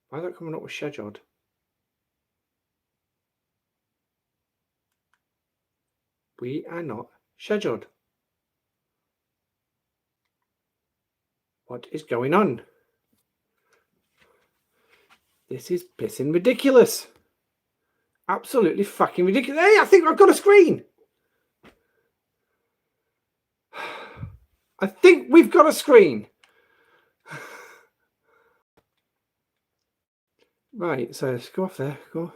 Why is that coming up with scheduled? We are not scheduled. What is going on? This is pissing ridiculous. Absolutely fucking ridiculous. Hey, I think I've got a screen. I think we've got a screen. Right, so let's go off there. Go.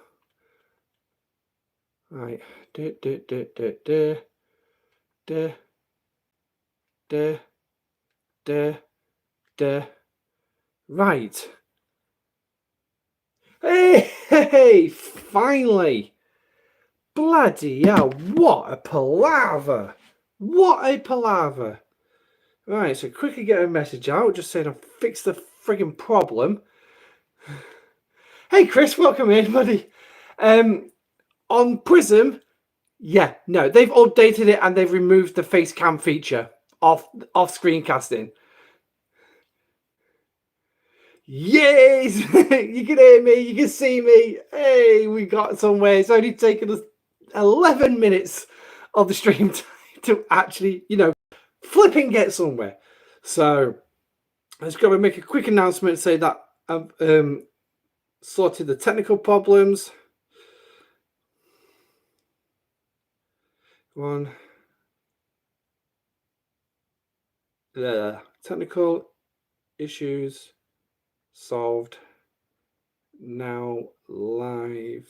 Right. Right. Hey, finally. Bloody hell, what a palaver. What a palaver. Right, so quickly get a message out, just saying I've fixed the frigging problem. Hey Chris, welcome in, buddy. On Prism, yeah, no, they've updated it and they've removed the face cam feature off screencasting. Yes, you can hear me, you can see me. Hey, we got somewhere. It's only taken us 11 minutes of the stream time to actually, flipping get somewhere. So I just got to make a quick announcement, say that I've sorted the technical problems. One. The technical issues solved. Now live.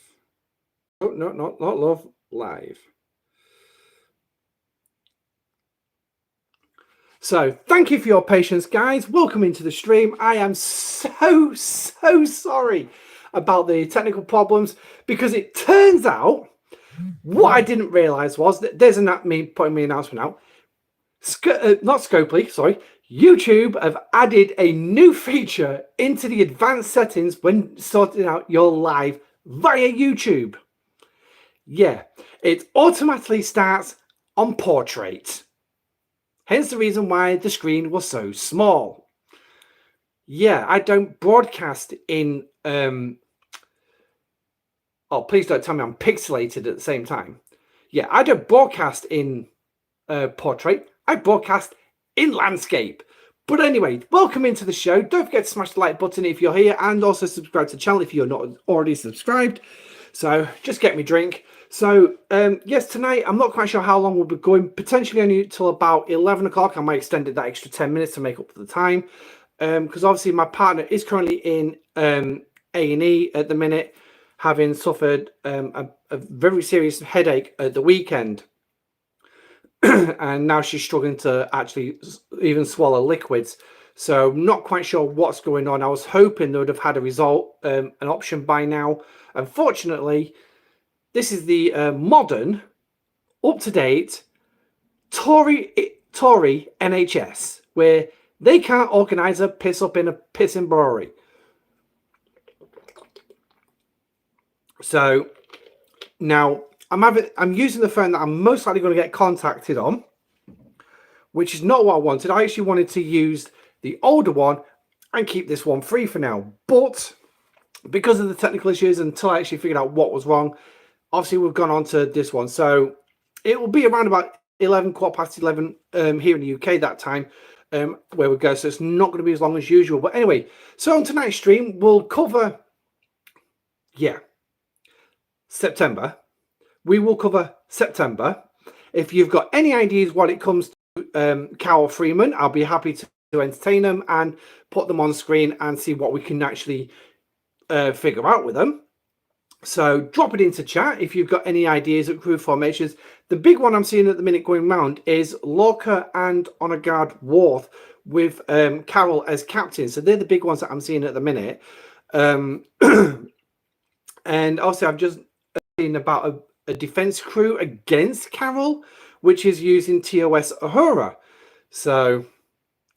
Oh, no, not love, live. So thank you for your patience, guys. Welcome into the stream. I am so sorry about the technical problems, because it turns out what I didn't realize was that there's me putting my announcement out. Not Scopely, sorry. YouTube have added a new feature into the advanced settings when sorting out your live via YouTube. Yeah, it automatically starts on portrait. Hence the reason why the screen was so small. Yeah, I don't broadcast in... oh, please don't tell me I'm pixelated at the same time. Yeah, I don't broadcast in portrait. I broadcast in landscape. But anyway, welcome into the show. Don't forget to smash the like button if you're here, and also subscribe to the channel if you're not already subscribed. So just get me a drink. So yes, tonight I'm not quite sure how long we'll be going. Potentially only till about 11 o'clock. I might extend it that extra 10 minutes to make up for the time, because obviously my partner is currently in A&E at the minute, having suffered a very serious headache at the weekend. And now she's struggling to actually even swallow liquids. So not quite sure what's going on. I was hoping they would have had a result, an option by now. Unfortunately, this is the modern, up-to-date Tory NHS, where they can't organise a piss up in a pissing brewery. So now I'm using the phone that I'm most likely going to get contacted on, which is not what I wanted. I actually wanted to use the older one and keep this one free for now. But because of the technical issues, until I actually figured out what was wrong, obviously we've gone on to this one. So it will be around about 11:15 here in the UK that time, where we go. So it's not going to be as long as usual. But anyway, so on tonight's stream, we'll cover, September. We will cover September. If you've got any ideas when it comes to Carol Freeman, I'll be happy to entertain them and put them on screen and see what we can actually figure out with them. So drop it into chat if you've got any ideas of crew formations. The big one I'm seeing at the minute going round is Lorca and Honor Guard Worth with Carol as captain. So they're the big ones that I'm seeing at the minute. And also I've just seen about a defense crew against Carol, which is using TOS Uhura. So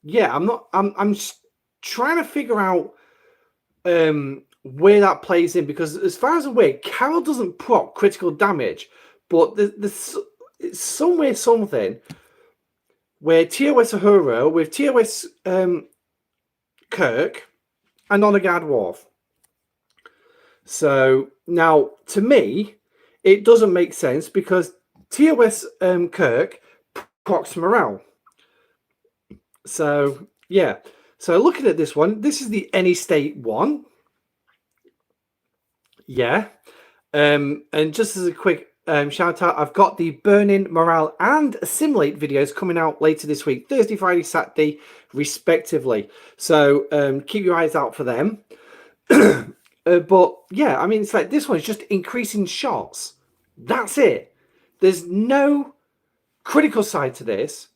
yeah, I'm trying to figure out where that plays in, because as far as I'm aware, Carol doesn't proc critical damage, but there's somewhere something where TOS Uhura with TOS Kirk and Honor Guard Worf. So now, to me, it doesn't make sense because TOS Kirk procs morale. So yeah. So looking at this one, this is the Any State one. Yeah. And just as a quick shout out, I've got the Burn-In, Morale, and Assimilate videos coming out later this week, Thursday, Friday, Saturday, respectively. So keep your eyes out for them. But yeah, I mean, it's like this one's just increasing shots. That's it. There's no critical side to this.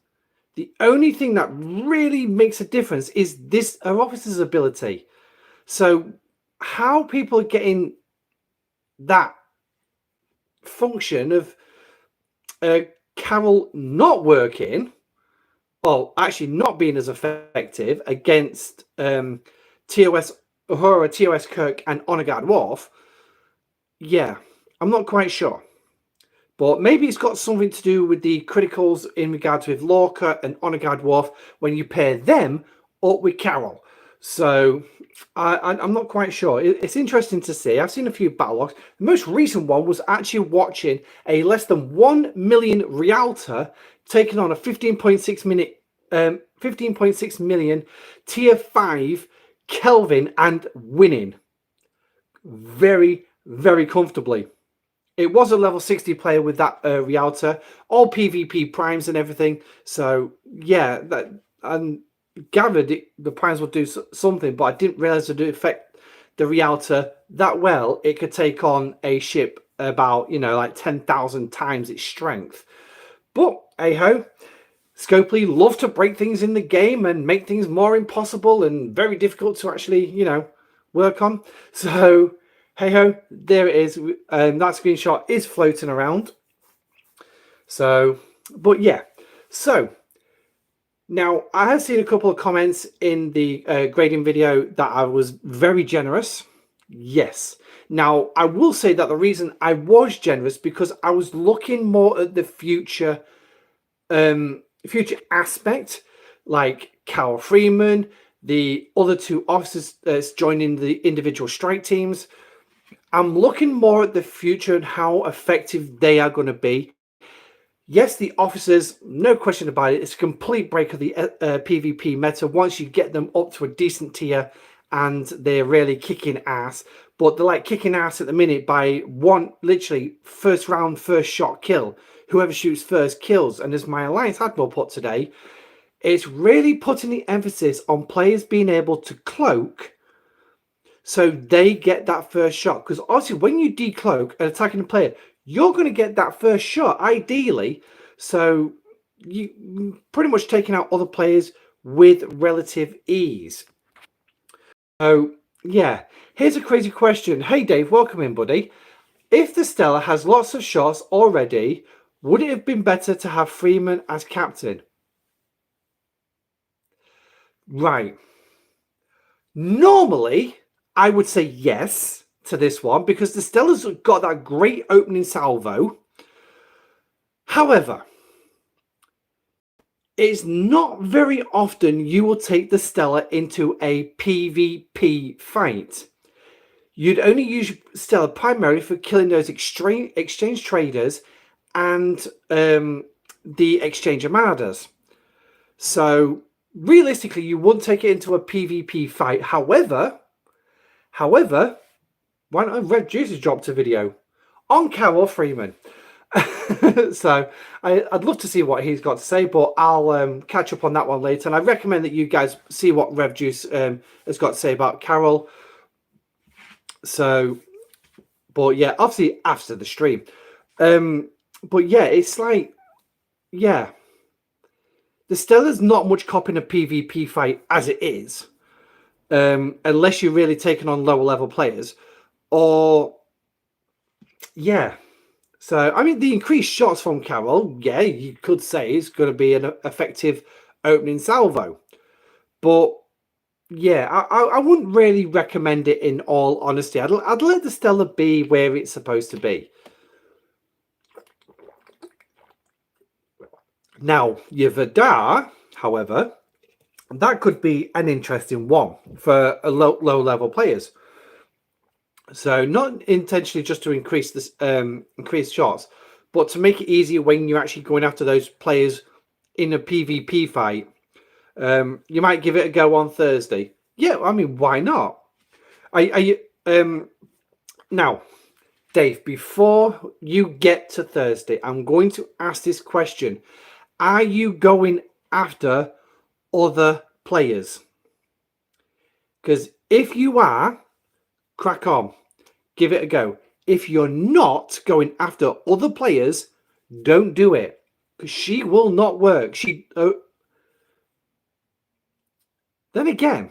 The only thing that really makes a difference is this officer's ability. So how people are getting that function of Carol not working, well, actually not being as effective against TOS Uhura, TOS Kirk, and Honor Guard Worf, yeah, I'm not quite sure. But maybe it's got something to do with the criticals in regards with Lorca and Honor Guard Worf when you pair them up with Carol. So I'm not quite sure. It's interesting to see. I've seen a few battle logs. The most recent one was actually watching a less than 1 million Rialta taking on a 15.6 million tier 5 Kelvin and winning very, very comfortably. It was a level 60 player with that Rialta, all PvP primes and everything. So yeah, that and gathered the primes would do something, but I didn't realize it would affect the Rialta that well. It could take on a ship about, you know, like 10,000 times its strength. But hey ho, Scopely love to break things in the game and make things more impossible and very difficult to actually, you know, work on. So hey ho, there it is. That screenshot is floating around. So, but yeah. So now I have seen a couple of comments in the grading video that I was very generous. Yes. Now I will say that the reason I was generous because I was looking more at the future aspect, like Carol Freeman, the other two officers that's joining the individual strike teams. I'm looking more at the future and how effective they are going to be. Yes, the officers, no question about it, it's a complete break of the PvP meta once you get them up to a decent tier and they're really kicking ass. But they're like kicking ass at the minute by one, literally, first round, first shot kill. Whoever shoots first kills. And as my Alliance Admiral put today, it's really putting the emphasis on players being able to cloak so they get that first shot. Because obviously when you decloak and attacking a player, you're going to get that first shot, ideally. So you pretty much taking out other players with relative ease. So yeah, here's a crazy question. Hey Dave, welcome in, buddy. If the Stella has lots of shots already, would it have been better to have Freeman as captain? Right. Normally, I would say yes to this one because the Stella's got that great opening salvo. However, it's not very often you will take the Stella into a PvP fight. You'd only use Stella primarily for killing those exchange traders and the exchange armadas. So realistically, you wouldn't take it into a PvP fight. However, why not Red Juice has dropped a video on Carol Freeman. So I'd love to see what he's got to say, but I'll catch up on that one later. And I recommend that you guys see what Rev Juice has got to say about Carol. So, but yeah, obviously after the stream. But yeah, it's like, yeah, the Stella's not much copying a PvP fight as it is, unless you're really taking on lower level players, or yeah. So, I mean, the increased shots from Carol, yeah, you could say it's going to be an effective opening salvo. But, yeah, I wouldn't really recommend it in all honesty. I'd let the Stella be where it's supposed to be. Now, your Vidar, however, that could be an interesting one for a low-level players. So not intentionally just to increase this increase shots, but to make it easier when you're actually going after those players in a PvP fight. You might give it a go on Thursday. Yeah, I mean, why not? Are you now, Dave? Before you get to Thursday, I'm going to ask this question: are you going after other players? Because if you are, crack on, give it a go. If you're not going after other players, don't do it, because she will not work. Then again,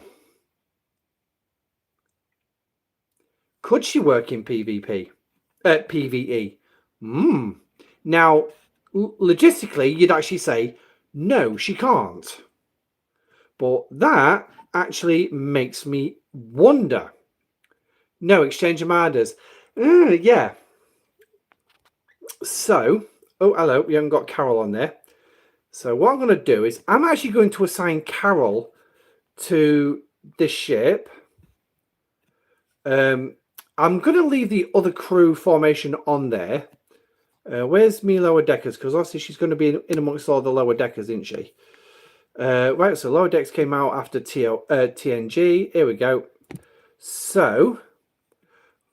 could she work in PvP? PvE? Now, logistically, you'd actually say, no, she can't. But that actually makes me wonder. No exchange of murders. Yeah. So, oh, hello, we haven't got Carol on there. So what I'm going to do is I'm actually going to assign Carol to this ship. I'm going to leave the other crew formation on there. Where's me lower deckers? Because obviously she's going to be in amongst all the lower deckers, isn't she? Right, so lower decks came out after TNG. Here we go. So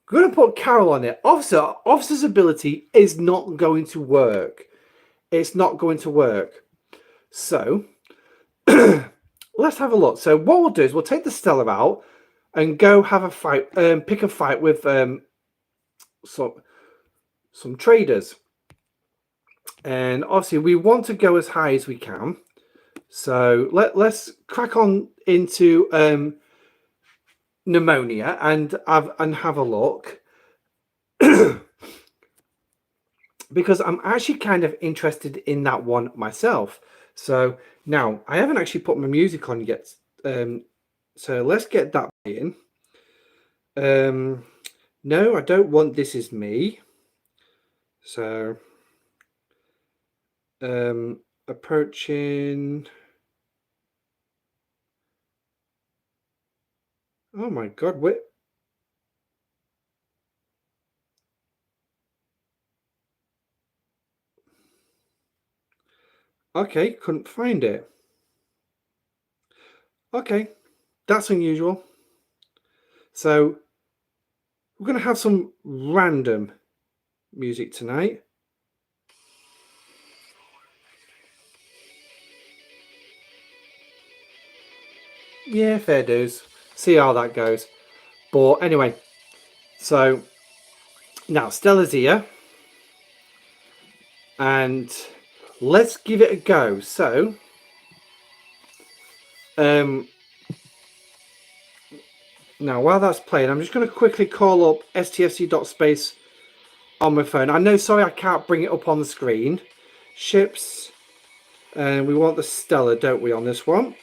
I'm going to put Carol on it. Officer's ability is not going to work. It's not going to work. So let's have a look. So what we'll do is we'll take the Stella out and go have a fight. Pick a fight with some traders. And obviously we want to go as high as we can. So let's crack on into pneumonia and have a look. Because I'm actually kind of interested in that one myself. So now I haven't actually put my music on yet. So let's get that in. No, I don't want This Is Me. So approaching. Oh my God, what? Okay, couldn't find it. Okay, that's unusual. So we're going to have some random music tonight. Yeah, fair dues. See how that goes. But anyway, so now Stella's here. And let's give it a go. So now while that's playing, I'm just going to quickly call up stfc.space on my phone. I know, sorry, I can't bring it up on the screen. Ships, and we want the Stella, don't we, on this one?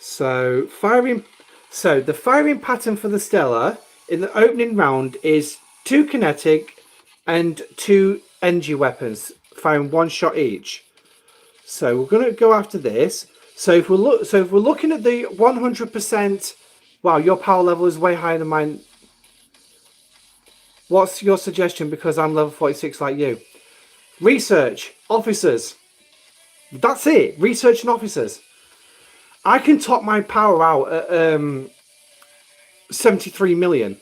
So the firing pattern for the Stella in the opening round is 2 kinetic and 2 energy weapons, firing 1 shot each. So we're going to go after this. So if we're looking at the 100%, wow, your power level is way higher than mine. What's your suggestion? Because I'm level 46 like you. Research officers. That's it. Research and officers. I can top my power out at 73 million.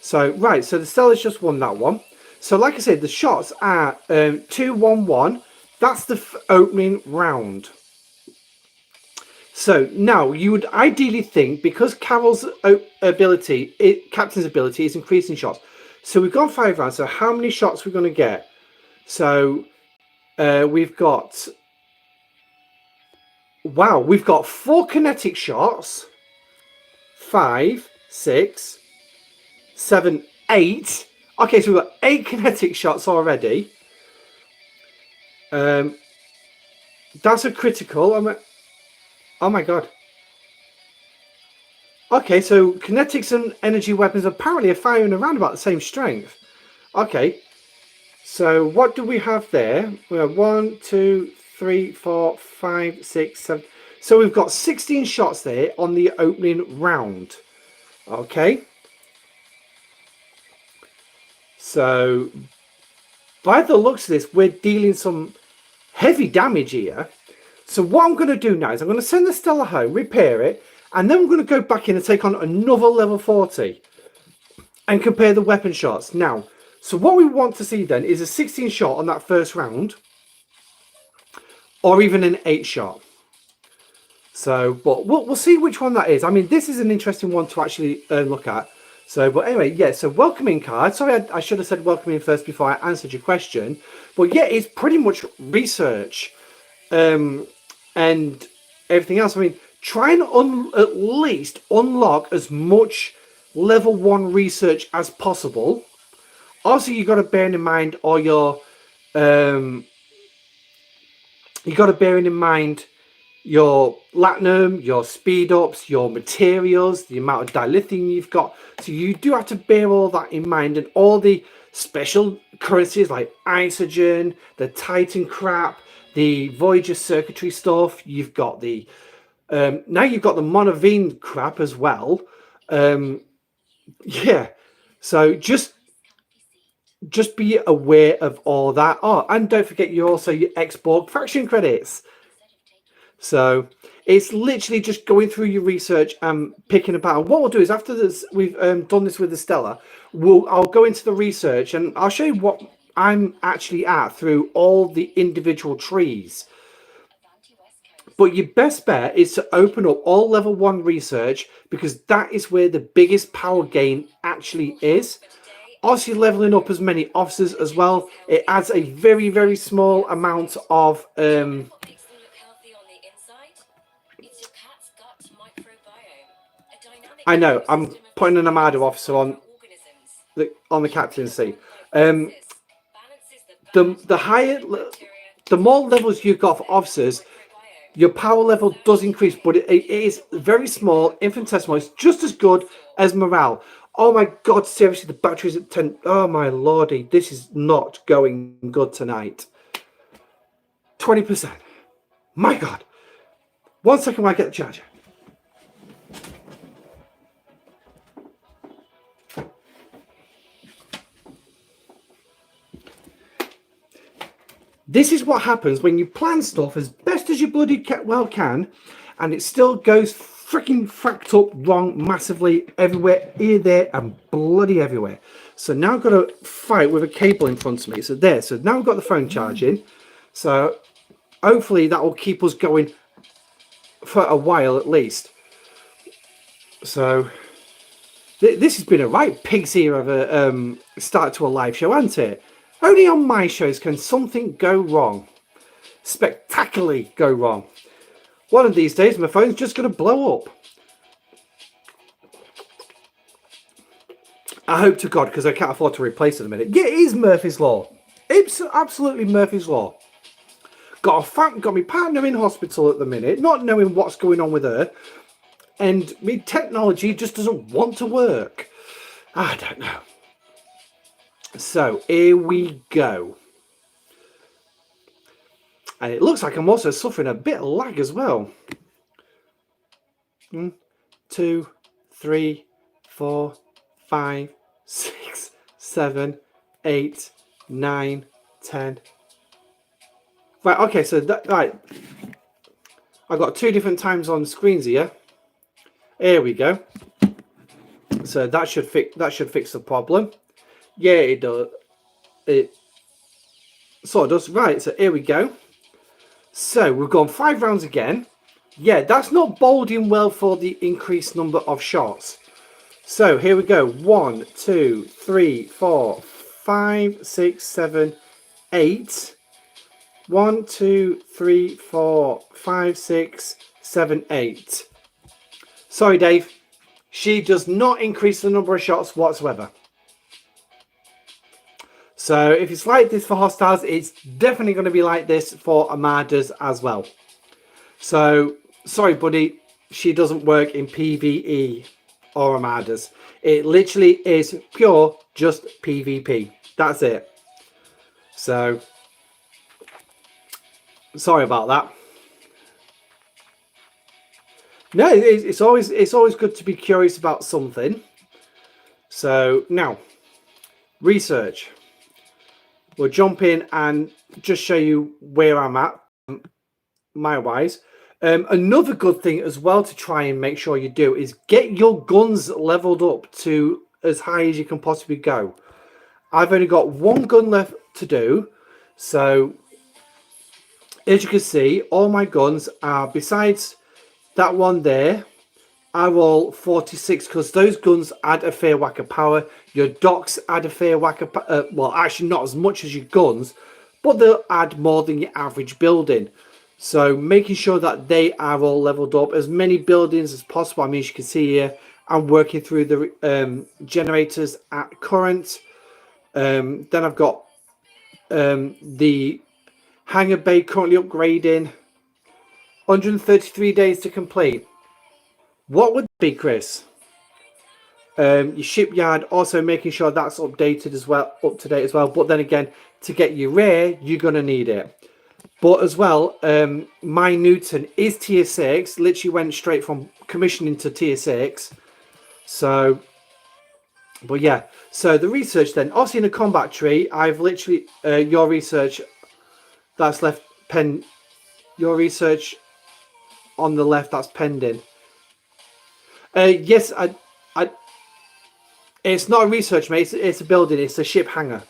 So right. So the Stella's just won that one. So like I said, the shots are 2-1-1. That's the opening round. So now you would ideally think, because Carol's ability, captain's ability, is increasing shots. So we've gone 5 rounds. So how many shots are we going to get? So we've got, wow, we've got 4 kinetic shots. 5, 6, 7, 8. Okay, so we've got 8 kinetic shots already. That's a critical. Oh my God. Okay, so kinetics and energy weapons apparently are firing around about the same strength. Okay, so what do we have there? We have 1, 2, 3, 4, 5, 6, 7. So we've got 16 shots there on the opening round. Okay. So, by the looks of this, we're dealing some heavy damage here. So what I'm going to do now is I'm going to send the Stella home, repair it, and then we're going to go back in and take on another level 40 and compare the weapon shots. Now, so what we want to see then is a 16 shot on that first round, or even an 8 shot. So, but we'll see which one that is. I mean, this is an interesting one to actually look at. So, but anyway, yeah, so welcoming card. Sorry, I should have said welcoming first before I answered your question. But yeah, it's pretty much research and everything else. I mean, try and at least unlock as much level 1 research as possible. Also, you got to bear in mind all your you got to bear in mind your latinum, your speed ups, your materials, the amount of dilithium you've got. So you do have to bear all that in mind, and all the special currencies like isogen, the Titan crap, the Voyager circuitry stuff. You've got the now you've got the Monovine crap as well. Yeah, so just be aware of all that. Oh, and don't forget you also your export faction credits. So it's literally just going through your research and picking apart. What we'll do is after this, we've done this with the Stella, I'll go into the research and I'll show you what I'm actually at through all the individual trees. But your best bet is to open up all level 1 research, because that is where the biggest power gain actually is. Also, leveling up as many officers as well. It adds a very, very small amount of I know, I'm putting an Armada officer on the captaincy. The higher, the more levels you've got for officers, your power level does increase, but it is very small, infinitesimal. It's just as good as morale. Oh my god, seriously, the battery's at 10. Oh my lordy, this is not going good tonight. 20%. My god. 1 second while I get the charger. This is what happens when you plan stuff as best as you bloody well can, and it still goes freaking fracked up wrong massively everywhere, here, there, and bloody everywhere. So now I've got to fight with a cable in front of me. So there. So now we've got the phone charging. So hopefully that will keep us going for a while at least. So this has been a right pig's ear of a start to a live show, hasn't it? Only on my shows can something go wrong. Spectacularly go wrong. One of these days, my phone's just going to blow up. I hope to God, because I can't afford to replace it in a minute. Yeah, it is Murphy's Law. It's absolutely Murphy's Law. Got my partner in hospital at the minute, not knowing what's going on with her. And my technology just doesn't want to work. I don't know. So, here we go. And it looks like I'm also suffering a bit of lag as well. 1, 2, 3, 4, 5, 6, 7, 8, 9, 10. Right, okay, so right. I've got 2 different times on screens here. Here we go. So that should fix the problem. Yeah, it does. It sort of does. Right, so here we go. So we've gone 5 rounds again. Yeah, that's not boding well for the increased number of shots. So here we go. 1, 2, 3, 4, 5, 6, 7, 8. 1, 2, 3, 4, 5, 6, 7, 8. Sorry, Dave. She does not increase the number of shots whatsoever. So if it's like this for hostiles, it's definitely going to be like this for armadas as well. So, sorry, buddy, she doesn't work in PvE or armadas. It literally is pure just PvP. That's it. So, sorry about that. No, it's always good to be curious about something. So now, research. We'll jump in and just show you where I'm at, my wise. Another good thing as well to try and make sure you do is get your guns leveled up to as high as you can possibly go. I've only got one gun left to do, so as you can see, all my guns are, besides that one there, are all 46 because those guns add a fair whack of power. Your docks add a fair whack of well, actually not as much as your guns, but they'll add more than your average building. So making sure that they are all leveled up, as many buildings as possible. I mean, as you can see here, I'm working through the generators at current. Then I've got the hangar bay currently upgrading. 133 days to complete. What would be, Chris? Your shipyard, also making sure that's updated as well, up to date as well. But then again, to get your rare, you're gonna need it. But as well, my Newton is tier 6. Literally went straight from commissioning to tier 6. So, but yeah. So the research then, obviously in the combat tree, I've literally your research that's left pen. Your research on the left that's pending. Yes, it's not a research, mate. It's a building. It's a ship hangar.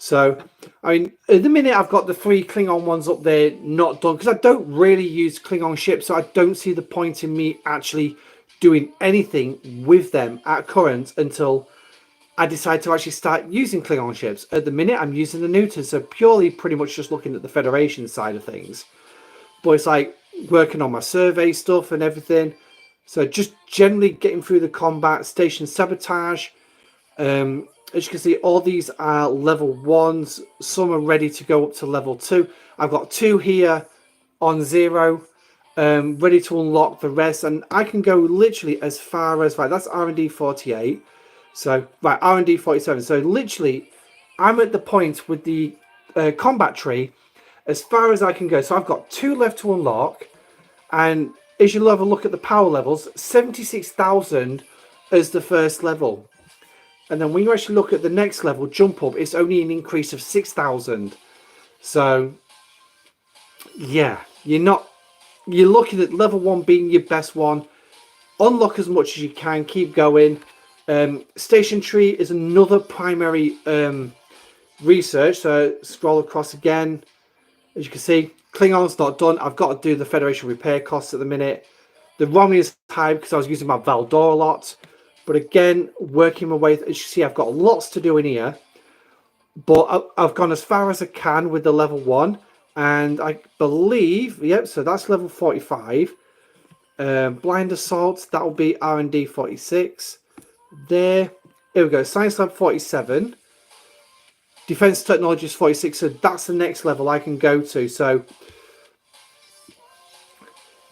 So, I mean, at the minute, I've got the 3 Klingon ones up there not done because I don't really use Klingon ships, so I don't see the point in me actually doing anything with them at current until I decide to actually start using Klingon ships. At the minute, I'm using the Newton, so purely pretty much just looking at the Federation side of things. But it's like working on my survey stuff and everything. So just generally getting through the combat, station sabotage. As you can see, all these are level 1s. Some are ready to go up to level 2. I've got 2 here on 0, ready to unlock the rest. And I can go literally as far as, right, that's R&D 48. So, right, R&D 47. So literally, I'm at the point with the combat tree as far as I can go. So I've got 2 left to unlock. And as you have a look at the power levels, 76,000 as the first level. And then when you actually look at the next level, jump up, it's only an increase of 6,000. So, yeah, you're looking at level 1 being your best one. Unlock as much as you can, keep going. Station tree is another primary research. So scroll across again. As you can see, Klingon's not done. I've got to do the Federation repair costs at the minute. The Romney is high because I was using my Valdor a lot. But again, working my way, as you see, I've got lots to do in here. But I've gone as far as I can with the level 1. And I believe, yep, so that's level 45. Blind Assault, that will be R&D 46. There. Here we go, Science Lab 47. Defense Technologies 46, so that's the next level I can go to. So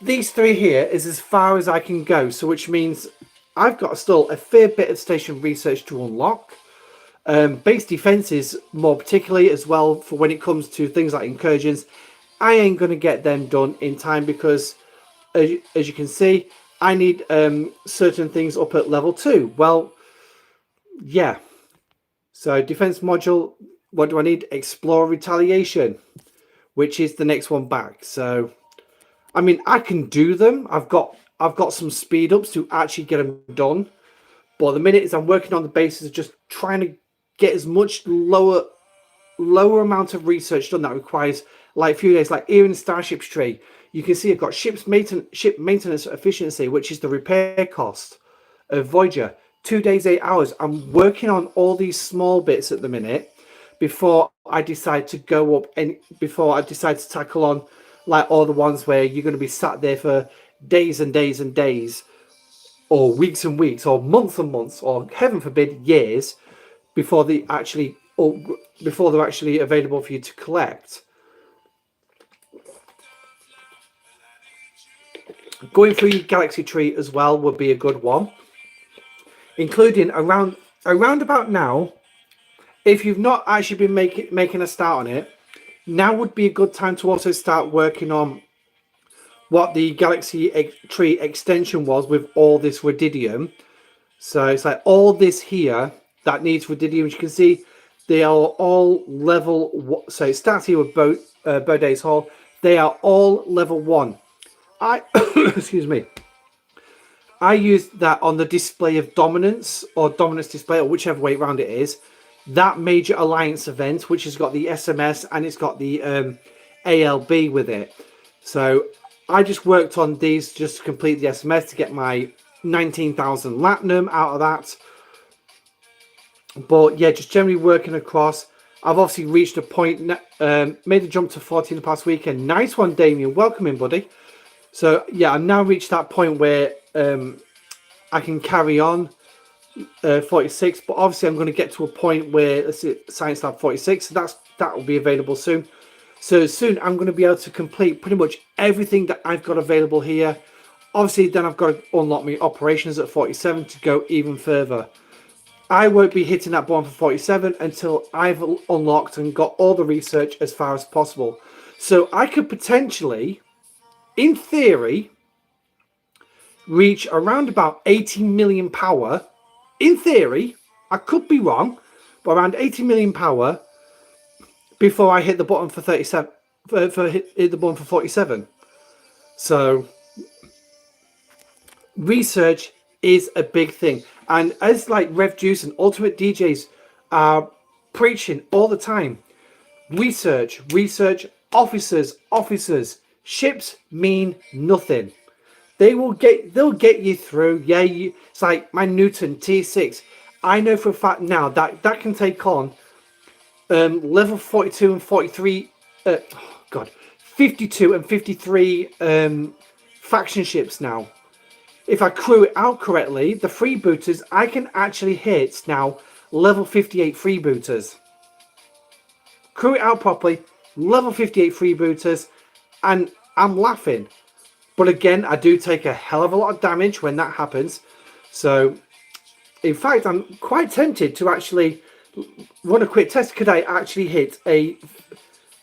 these 3 here is as far as I can go. So which means I've got still a fair bit of station research to unlock. Base defenses, more particularly as well, for when it comes to things like incursions, I ain't going to get them done in time because, as you can see, I need certain things up at level 2. Well, yeah. So defense module, what do I need? Explore retaliation, which is the next one back. So, I mean, I can do them. I've got some speed ups to actually get them done. But the minute is I'm working on the basis of just trying to get as much lower amount of research done that requires like a few days. Like here in Starship's tree, you can see I've got ship maintenance efficiency, which is the repair cost of Voyager. 2 days, 8 hours. I'm working on all these small bits at the minute before I decide to go up and before I decide to tackle on like all the ones where you're going to be sat there for days and days and days, or weeks and weeks, or months and months, or heaven forbid, years before they're actually available for you to collect. Going through your galaxy tree as well would be a good one, including around about now. If you've not actually been making a start on it, now would be a good time to also start working on what the Galaxy Tree extension was with all this Rudidium. So it's like all this here that needs Rudidium. As you can see, they are all level. So it starts here with Boday's Hall. They are all level 1. Excuse me. I used that on the display of dominance or dominance display, or whichever way around it is. That major alliance event, which has got the SMS and it's got the ALB with it. So I just worked on these just to complete the SMS to get my 19,000 Latinum out of that. But yeah, just generally working across. I've obviously reached a point, made a jump to 40 in the past weekend. Nice one, Damien. Welcome in, buddy. So yeah, I've now reached that point where I can carry on 46, but obviously I'm going to get to a point where, let's see, Science Lab 46, so that will be available soon. So soon I'm going to be able to complete pretty much everything that I've got available here. Obviously then I've got to unlock my operations at 47 to go even further. I won't be hitting that button for 47 until I've unlocked and got all the research as far as possible. So I could potentially, in theory, reach around about 80 million power. In theory, I could be wrong, but around 80 million power before I hit the button for 37, hit the button for 47. So research is a big thing, and as like Rev Juice and Ultimate DJs are preaching all the time, research, officers. Ships mean nothing. They'll get you through. Yeah, it's like my Newton T6. I know for a fact now that can take on level 42 and 43. 52 and 53 faction ships now. If I crew it out correctly, the freebooters, I can actually hit now level 58 freebooters. Crew it out properly, level 58 freebooters, and I'm laughing. But again, I do take a hell of a lot of damage when that happens. So, in fact, I'm quite tempted to actually run a quick test. Could I actually hit a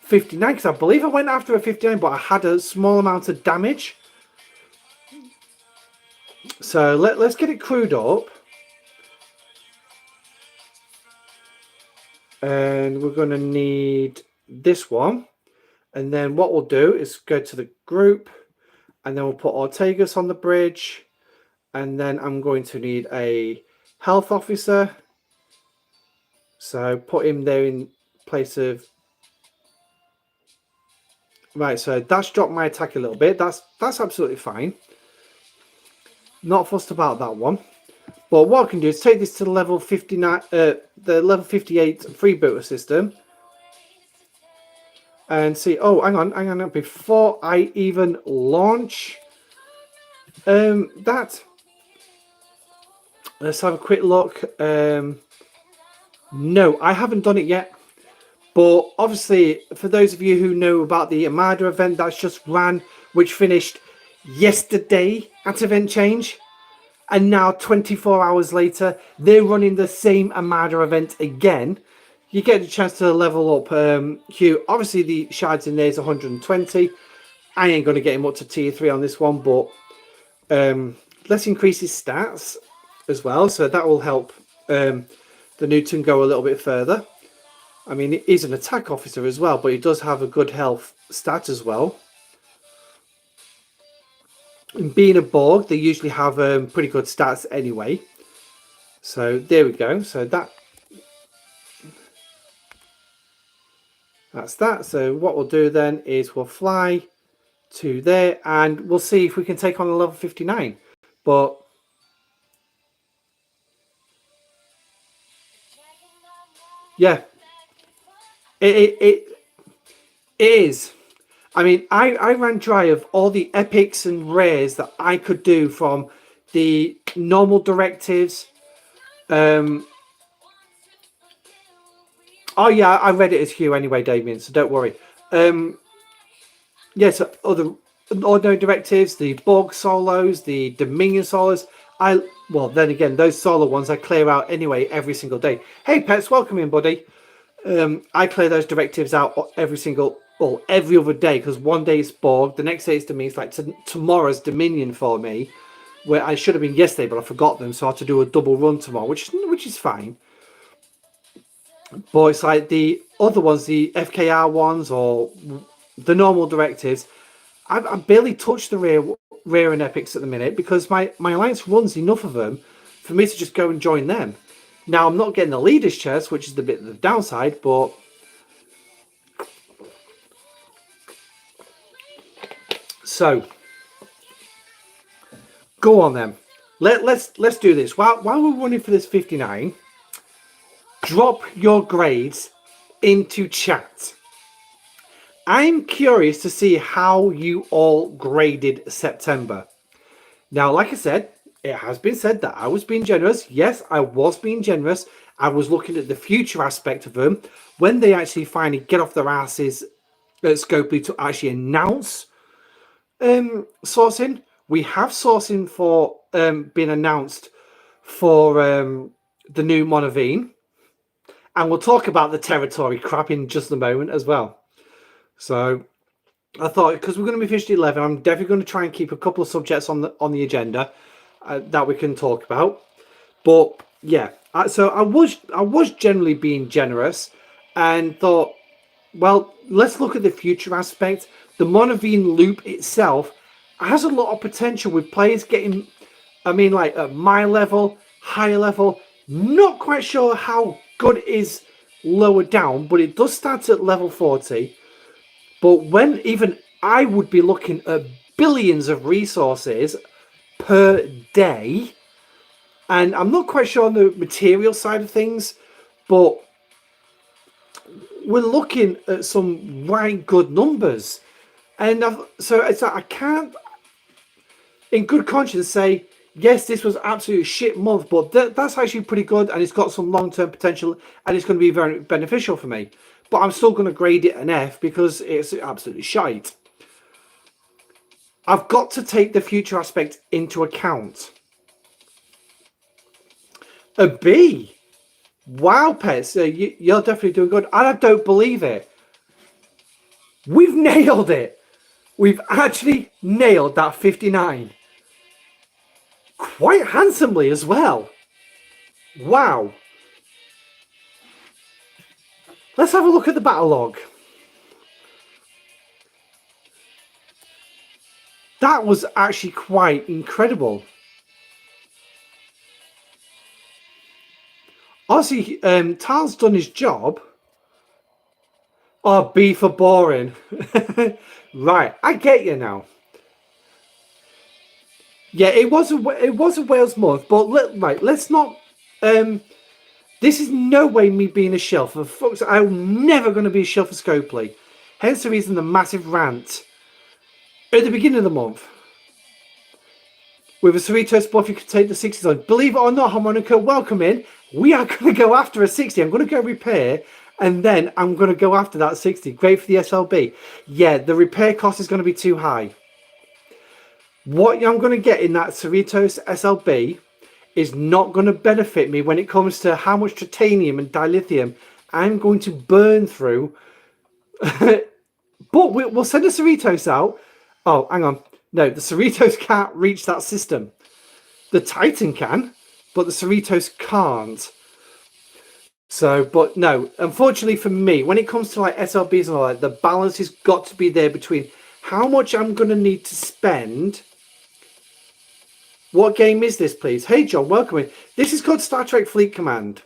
59? Because I believe I went after a 59, but I had a small amount of damage. So, let's get it crewed up. And we're going to need this one. And then what we'll do is go to the group. And then we'll put Ortegas on the bridge. And then I'm going to need a health officer. So put him there in place of... Right, so that's dropped my attack a little bit. That's absolutely fine. Not fussed about that one. But what I can do is take this to the level 59, the level 58 freebooter system. And see, oh, hang on, before I even launch that, let's have a quick look. No, I haven't done it yet, but obviously for those of you who know about the Armada event that's just ran, which finished yesterday at event change, and now 24 hours later they're running the same Armada event again. You get a chance to level up Hugh. Obviously, the shards in there is 120. I ain't going to get him up to tier 3 on this one, but let's increase his stats as well. So that will help the Newton go a little bit further. I mean, he's an attack officer as well, but he does have a good health stat as well. And being a Borg, they usually have pretty good stats anyway. So there we go. So that's that. So what we'll do then is we'll fly to there and we'll see if we can take on a level 59. But yeah, it is. I mean, I ran dry of all the epics and rares that I could do from the normal directives. Oh yeah, I read it as Hugh anyway, Damien, so don't worry. Yeah, so other ordinary directives, the Borg solos, the Dominion solos. Well, then again, those solo ones I clear out anyway every single day. Hey, Pets, welcome in, buddy. I play those directives out every other day because one day it's Borg, the next day it's Dominion. It's like tomorrow's Dominion for me, where I should have been yesterday, but I forgot them, so I had to do a double run tomorrow, which is fine. But it's like the other ones, the FKR ones or the normal directives. I barely touched the rare and epics at the minute because my alliance runs enough of them for me to just go and join them. Now I'm not getting the leader's chest, which is the bit of the downside, but so go on then. Let's do this. While we're running for this 59, drop your grades into chat. I'm curious to see how you all graded September. Now, like I said, it has been said that I was being generous. Yes, I was being generous. I was looking at the future aspect of them when they actually finally get off their asses at Scopely to actually announce sourcing. We have sourcing for being announced for the new Monavine. And we'll talk about the territory crap in just a moment as well. So I thought, because we're going to be finished at 11, I'm definitely going to try and keep a couple of subjects on the agenda that we can talk about. But yeah, so I was generally being generous and thought, well, let's look at the future aspect. The Monavine loop itself has a lot of potential with players getting, I mean, like at my level, higher level. Not quite sure how good it is lower down, but it does start at level 40. But when even I would be looking at billions of resources per day, and I'm not quite sure on the material side of things, but we're looking at some right good numbers. And so it's like I can't, in good conscience, say, yes, this was absolutely a shit month, but that's actually pretty good and it's got some long-term potential and it's going to be very beneficial for me. But I'm still going to grade it an F because it's absolutely shite. I've got to take the future aspect into account. A B. Wow, Pets, you're definitely doing good. And I don't believe it. We've nailed it. We've actually nailed that 59. Quite handsomely as well. Wow. Let's have a look at the battle log. That was actually quite incredible. Obviously, Tal's done his job. Oh, B for boring. Right, I get you now. Yeah, it was a Wales month, but let's not. This is no way me being a shelf. For folks, I'm never going to be a shelf for Scopely. Hence the reason the massive rant at the beginning of the month. With a Cerritos buff, you could take the 60s on. Believe it or not, Harmonica, welcome in. We are going to go after a 60. I'm going to go repair, and then I'm going to go after that 60. Great for the SLB. Yeah, the repair cost is going to be too high. What I'm going to get in that Cerritos SLB is not going to benefit me when it comes to how much titanium and dilithium I'm going to burn through. But we'll send a Cerritos out. Oh, hang on. No, the Cerritos can't reach that system. The Titan can, but the Cerritos can't. So, but no, unfortunately for me, when it comes to like SLBs and all that, the balance has got to be there between how much I'm going to need to spend. What game is this, please? Hey, John, welcome in. This is called Star Trek Fleet Command.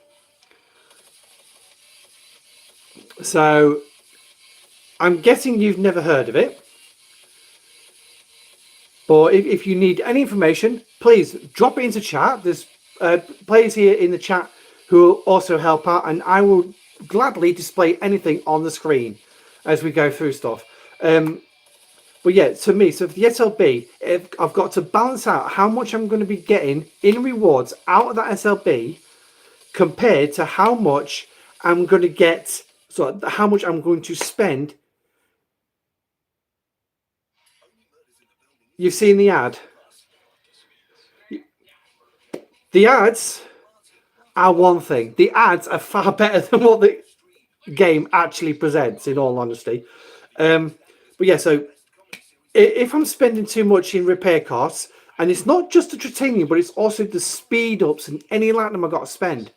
So, I'm guessing you've never heard of it. But if you need any information, please drop it into chat. There's players here in the chat who will also help out, and I will gladly display anything on the screen as we go through stuff. But yeah, to me, so for the SLB, I've got to balance out how much I'm going to be getting in rewards out of that SLB compared to how much I'm going to get, so how much I'm going to spend. You've seen the ad. The ads are one thing. The ads are far better than what they... game actually presents, in all honesty. But yeah, so if I'm spending too much in repair costs, and it's not just the titanium, but it's also the speed ups and any platinum I got to spend.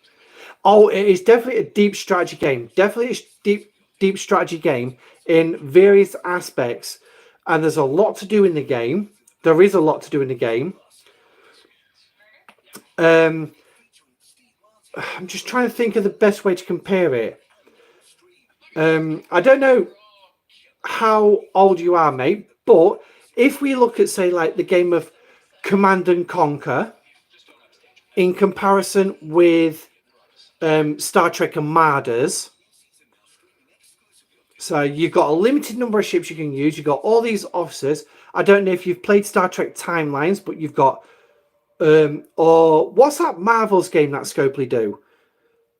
Oh, it is definitely a deep strategy game. Definitely a deep strategy game in various aspects, and there's a lot to do in the game. There is a lot to do in the game. I'm just trying to think of the best way to compare it. I don't know how old you are, mate, but if we look at, say, like the game of Command and Conquer in comparison with Star Trek Armadas, so you've got a limited number of ships you can use. You've got all these officers. I don't know if you've played Star Trek Timelines, but you've got or what's that Marvel's game that Scopely do?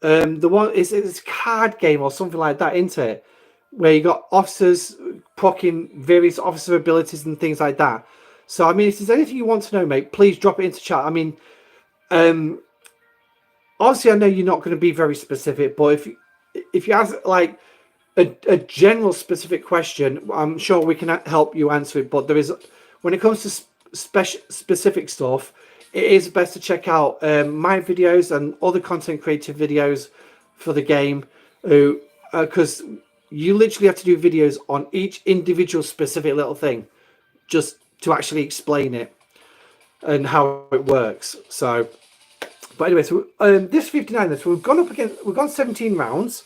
The one is it's a card game or something like that, isn't it? Where you got officers procking various officer abilities and things like that. So I mean, if there's anything you want to know, mate, please drop it into chat. I mean, obviously I know you're not going to be very specific, but if you ask like a general specific question, I'm sure we can help you answer it. But there is, when it comes to specific stuff, it is best to check out my videos and other content creative videos for the game, because you literally have to do videos on each individual specific little thing just to actually explain it and how it works. So, but anyway, so this 59, so we've gone up again, we've gone 17 rounds.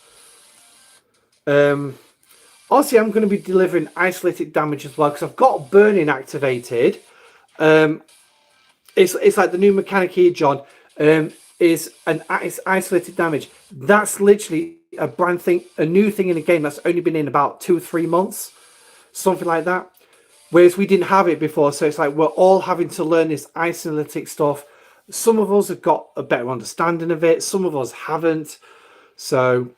Obviously, I'm going to be delivering isolated damage as well because I've got burning activated. It's like the new mechanic here, John. It's isolated damage. That's literally a new thing in the game that's only been in about 2 or 3 months, something like that. Whereas we didn't have it before, so it's like we're all having to learn this isolated stuff. Some of us have got a better understanding of it. Some of us haven't. So.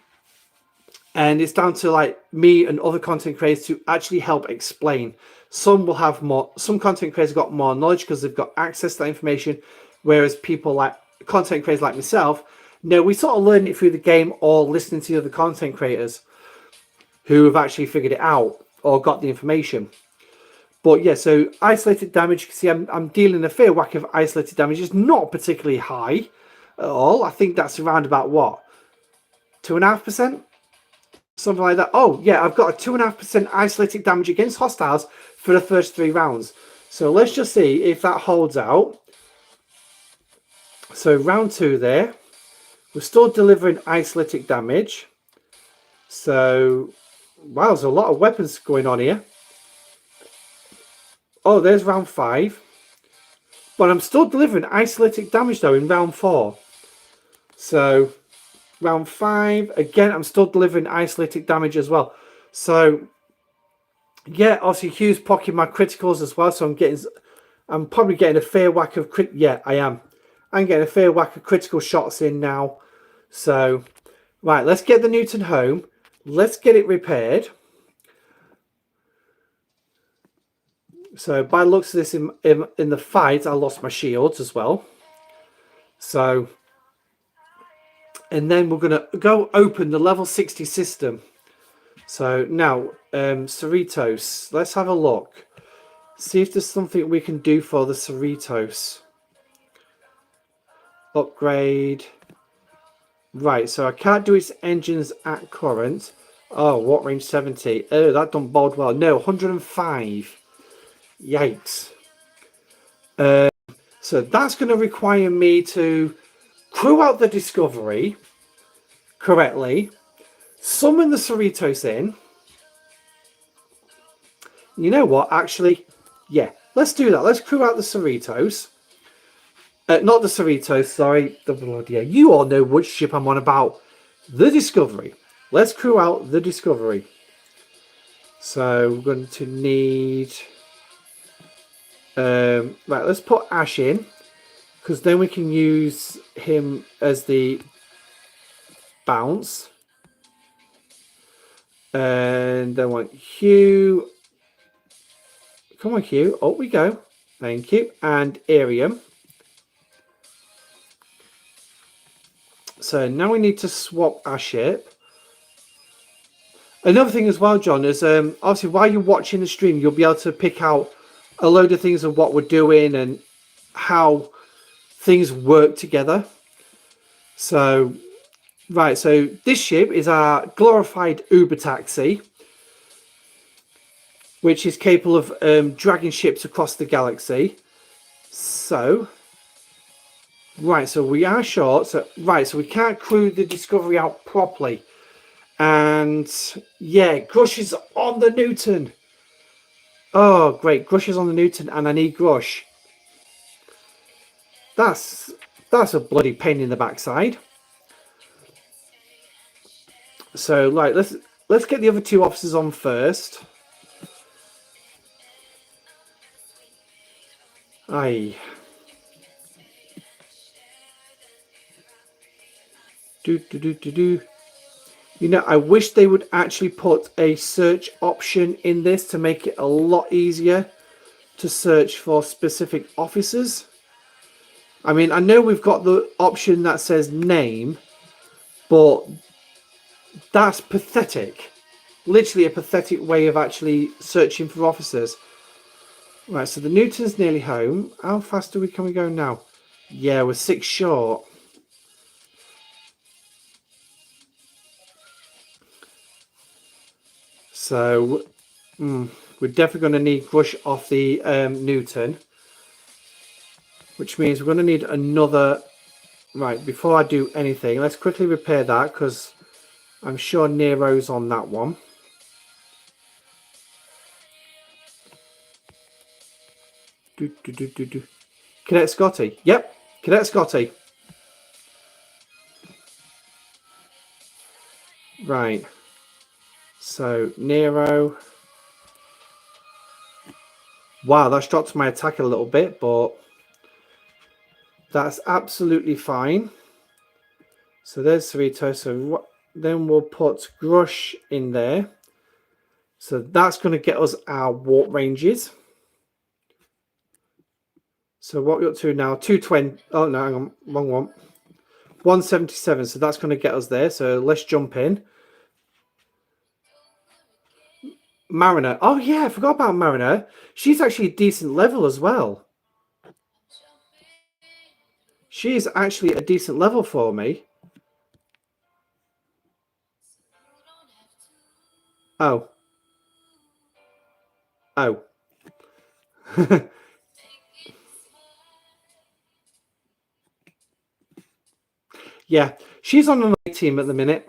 And it's down to like me and other content creators to actually help explain. Some will have more, some content creators got more knowledge because they've got access to that information. Whereas people like content creators like myself, no, we sort of learn it through the game or listening to other content creators who have actually figured it out or got the information. But yeah, so isolated damage, you can see I'm dealing a fair whack of isolated damage. It's not particularly high at all. I think that's around about what? 2.5%? Something like that. Oh, yeah, I've got a 2.5% isolated damage against hostiles for the first 3 rounds. So let's just see if that holds out. So round 2 there. We're still delivering isolated damage. So, wow, there's a lot of weapons going on here. Oh, there's round 5. But I'm still delivering isolated damage, though, in round 4. So, round 5, again, I'm still delivering isolated damage as well. So, yeah, obviously Hugh's pocketing my criticals as well. So I'm probably getting a fair whack of yeah, I am. I'm getting a fair whack of critical shots in now. So, right, let's get the Newton home. Let's get it repaired. So, by the looks of this, in the fight, I lost my shields as well. So, and then we're going to go open the level 60 system. So, now, Cerritos. Let's have a look. See if there's something we can do for the Cerritos. Upgrade. Right, so I can't do its engines at current. Oh, what range 70? Oh, that don't bode well. No, 105. Yikes. So that's going to require me to crew out the Discovery correctly, summon the Cerritos in. You know what? Actually, yeah, let's do that. Let's crew out the Cerritos. Not the Cerritos, sorry. Yeah, you all know which ship I'm on about. The Discovery. Let's crew out the Discovery. So we're going to need... right, let's put Ash in. Because then we can use him as the bounce. And then I want Hugh. Come on, Hugh. Oh, we go. Thank you. And Arium. So now we need to swap our ship. Another thing as well, John, is obviously while you're watching the stream, you'll be able to pick out a load of things of what we're doing and how things work together. So, right, so this ship is our glorified Uber taxi, which is capable of dragging ships across the galaxy. So, right, so we are short. So, right, so we can't crew the Discovery out properly. And yeah, Grush is on the Newton. Oh, great. Grush is on the Newton and I need Grush. That's a bloody pain in the backside. So, right, let's get the other two officers on first. Aye. Do. You know, I wish they would actually put a search option in this to make it a lot easier to search for specific officers. I mean, I know we've got the option that says name, but that's pathetic. Literally a pathetic way of actually searching for officers. Right, so the Newton's nearly home. How fast can we go now? Yeah, we're 6 short. So, we're definitely going to need Grush off the Newton. Which means we're going to need another... Right, before I do anything, let's quickly repair that because I'm sure Nero's on that one. Cadet Scotty. Yep, Cadet Scotty. Right. So, Nero. Wow, that's dropped my attack a little bit, but that's absolutely fine. So there's Cerrito. So then we'll put Grush in there. So that's going to get us our warp ranges. So what we're up to now, 220. Oh, no, hang on, wrong one. 177. So that's going to get us there. So let's jump in. Mariner. Oh, yeah, I forgot about Mariner. She's actually a decent level as well. She is actually a decent level for me. Oh. Oh. Yeah, she's on another team at the minute.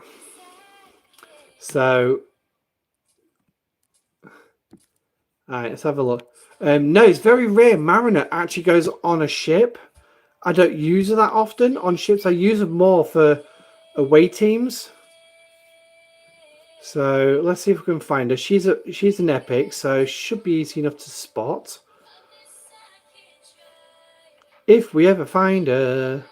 So, all right, let's have a look. No, it's very rare Mariner actually goes on a ship. I don't use her that often on ships. I use her more for away teams. So let's see if we can find her. She's an epic, so should be easy enough to spot. If we ever find her.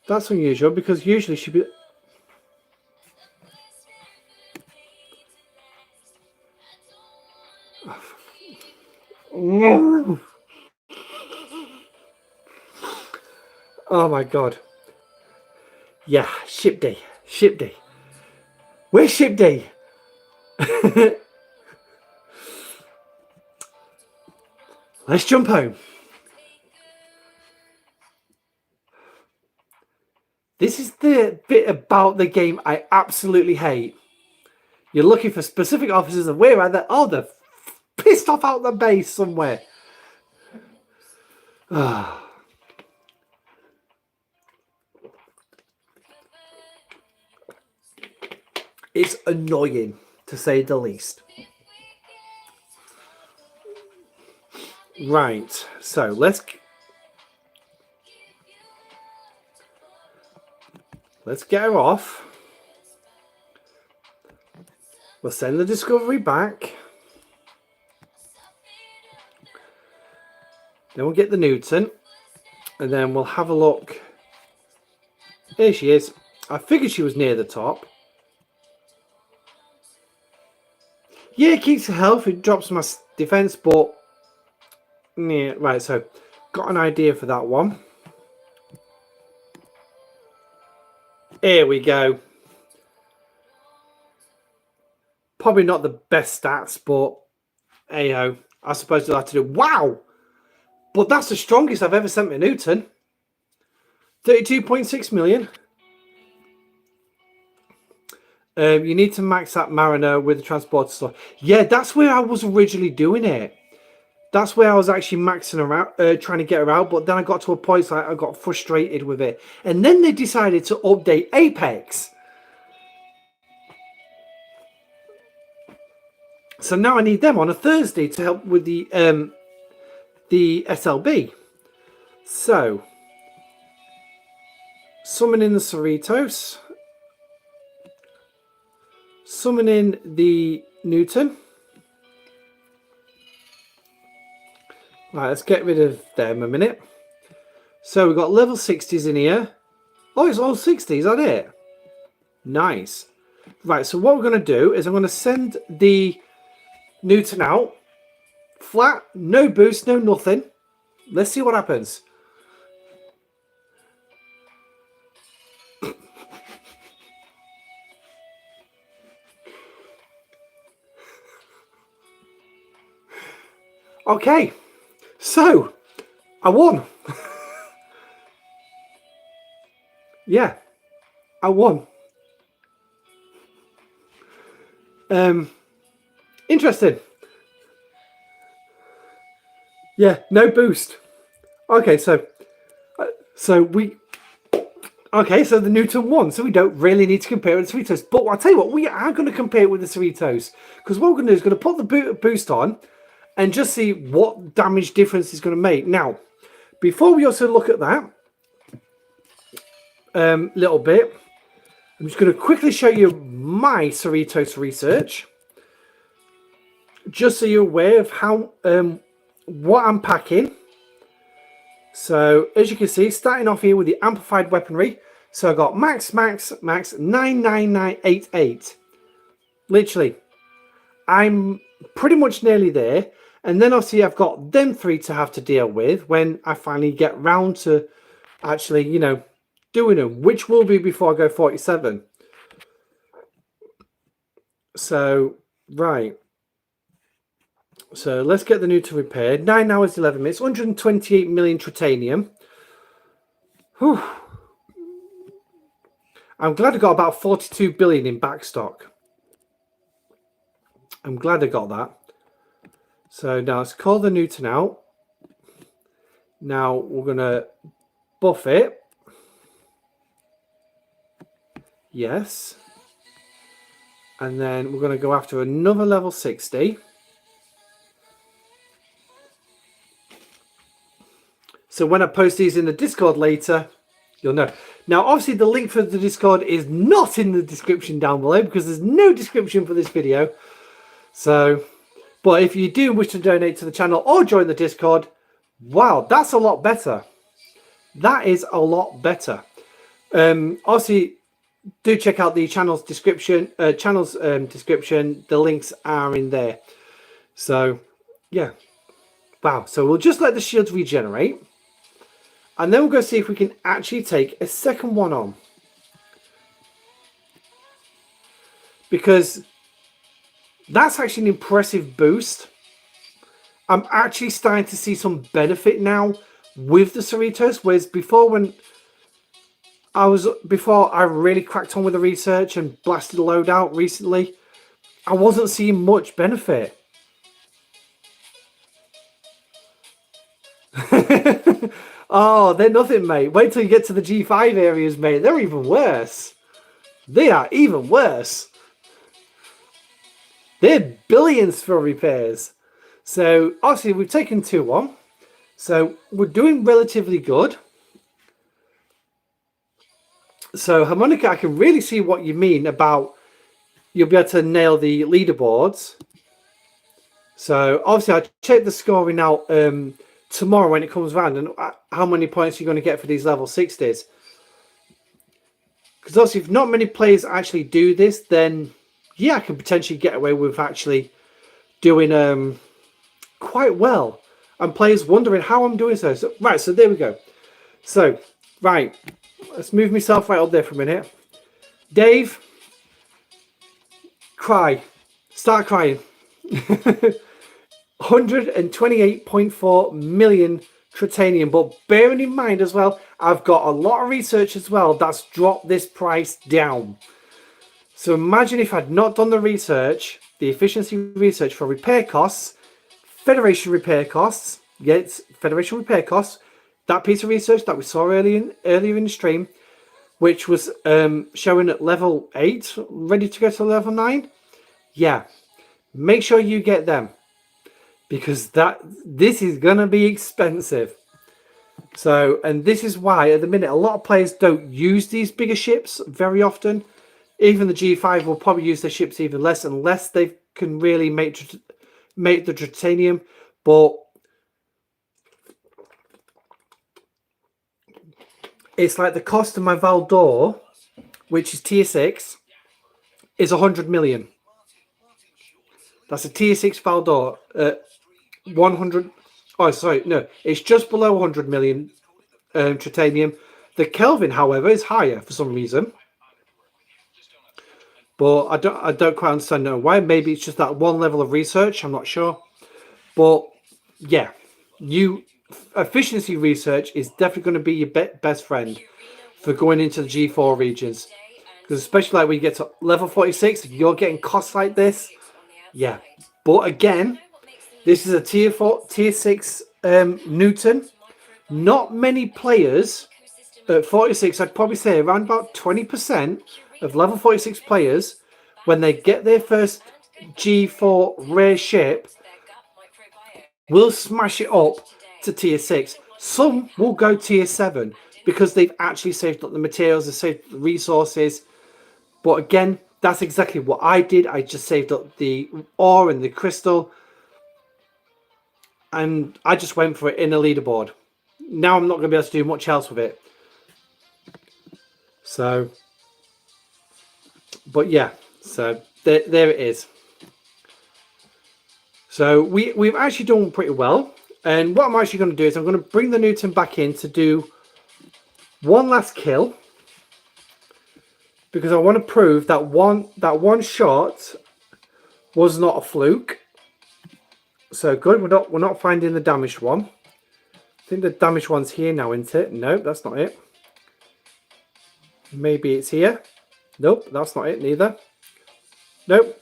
That's unusual because usually she'd be... Oh my god. Yeah, ship day. Ship day. Where's ship day? Let's jump home. This is the bit about the game I absolutely hate. You're looking for specific officers and we're at the... Oh, they're pissed off out the base somewhere. It's annoying, to say the least. Right, so let's get her off. We'll send the Discovery back. Then we'll get the Newton. And then we'll have a look. Here she is. I figured she was near the top. Yeah, it keeps her health. It drops my defense, but... Yeah, right, so got an idea for that one. Here we go. Probably not the best stats, but hey-ho. I suppose you'll have to do... Wow! But that's the strongest I've ever sent me Newton. 32.6 million. You need to max that Mariner with the transporter slot. Yeah, that's where I was originally doing it. That's where I was actually maxing around, trying to get her out. But then I got to a point where I got frustrated with it. And then they decided to update Apex. So now I need them on a Thursday to help with the SLB. So, summoning the Cerritos. Summoning the Newton. Right, let's get rid of them a minute. So we've got level 60s in here. Oh, it's all 60s, is that it? Nice. Right, so what we're going to do is I'm going to send the Newton out. Flat, no boost, no nothing. Let's see what happens. Okay, so I won. Yeah, I won. Interesting. Yeah, no boost. Okay, so we... Okay, so the Newton won, so we don't really need to compare it with the Cerritos. But I'll tell you what, we are going to compare it with the Cerritos. Because what we're going to do is going to put the boost on and just see what damage difference it's going to make. Now, before we also look at that little bit, I'm just going to quickly show you my Cerritos research. Just so you're aware of how what I'm packing. So, as you can see, starting off here with the amplified weaponry. So, I got max 99988. Literally, I'm pretty much nearly there. And then obviously I've got them three to have to deal with when I finally get round to actually, you know, doing them, which will be before I go 47. So, right. So let's get the Newton repaired. 9 hours, 11 minutes, 128 million titanium. Whew. I'm glad I got about 42 billion in backstock. I'm glad I got that. So now let's call the Newton out. Now we're going to buff it. Yes. And then we're going to go after another level 60. So when I post these in the Discord later, you'll know. Now, obviously, the link for the Discord is not in the description down below because there's no description for this video. So, but if you do wish to donate to the channel or join the Discord, wow, that's a lot better. That is a lot better. Obviously, do check out the channel's description. Description. The links are in there. So, yeah. Wow. So we'll just let the shields regenerate. And then we'll go see if we can actually take a second one on. Because that's actually an impressive boost. I'm actually starting to see some benefit now with the Cerritos. Whereas before I really cracked on with the research and blasted a load out recently, I wasn't seeing much benefit. Oh, they're nothing, mate. Wait till you get to the G5 areas, mate. They're even worse. They are even worse. They're billions for repairs. So, obviously, we've taken 2 on. So, we're doing relatively good. So, Harmonica, I can really see what you mean about you'll be able to nail the leaderboards. So, obviously, I'll check the scoring out tomorrow when it comes around and how many points you're going to get for these level 60s. Because obviously if not many players actually do this, then yeah, I can potentially get away with actually doing quite well. and players wondering how I'm doing so. Right, so there we go. So, right, let's move myself right up there for a minute. Dave, cry. Start crying. 128.4 million titanium. But bearing in mind as well, I've got a lot of research as well that's dropped this price down. So imagine if I'd not done the research, the efficiency research for repair costs, Federation repair costs. Yes, Federation repair costs. That piece of research that we saw earlier in the stream, which was showing at level 8, ready to go to level 9. Yeah, make sure you get them, because this is going to be expensive. So, and this is why at the minute a lot of players don't use these bigger ships very often. Even the G5 will probably use their ships even less unless they can really make the titanium. But it's like the cost of my Valdor, which is tier 6, is 100 million. That's a tier 6 Valdor. 100. Oh, sorry, no, it's just below 100 million titanium. The Kelvin, however, is higher for some reason. But I don't quite understand why. Maybe it's just that one level of research. I'm not sure. But yeah, efficiency research is definitely going to be your best friend for going into the G4 regions. Because especially like when you get to level 46, you're getting costs like this. Yeah. But again, this is a tier 6 Newton. Not many players at 46, I'd probably say around about 20% of level 46 players, when they get their first G4 rare ship, will smash it up to tier 6. Some will go tier 7 because they've actually saved up the materials, they've saved the resources. But again, that's exactly what I did. I just saved up the ore and the crystal, and I just went for it in a leaderboard. Now I'm not going to be able to do much else with it. So, but yeah, so there it is. So we've actually done pretty well. And what I'm actually going to do is I'm going to bring the Newton back in to do one last kill, because I want to prove that one shot was not a fluke. So good, we're not finding the damaged one. I think the damaged one's here now, isn't it? Nope, that's not it. Maybe it's here. Nope, that's not it neither. Nope.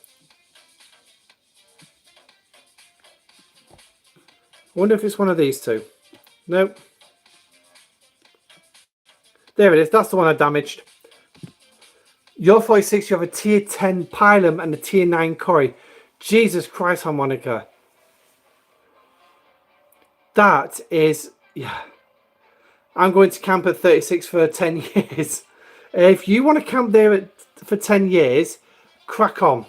I wonder if it's one of these two. Nope. There it is. That's the one I damaged. You're 46, you have a tier 10 Pylum and a tier 9 Cory. Jesus Christ, Harmonica. That is... yeah. I'm going to camp at 36 for 10 years. If you want to camp there for 10 years, crack on.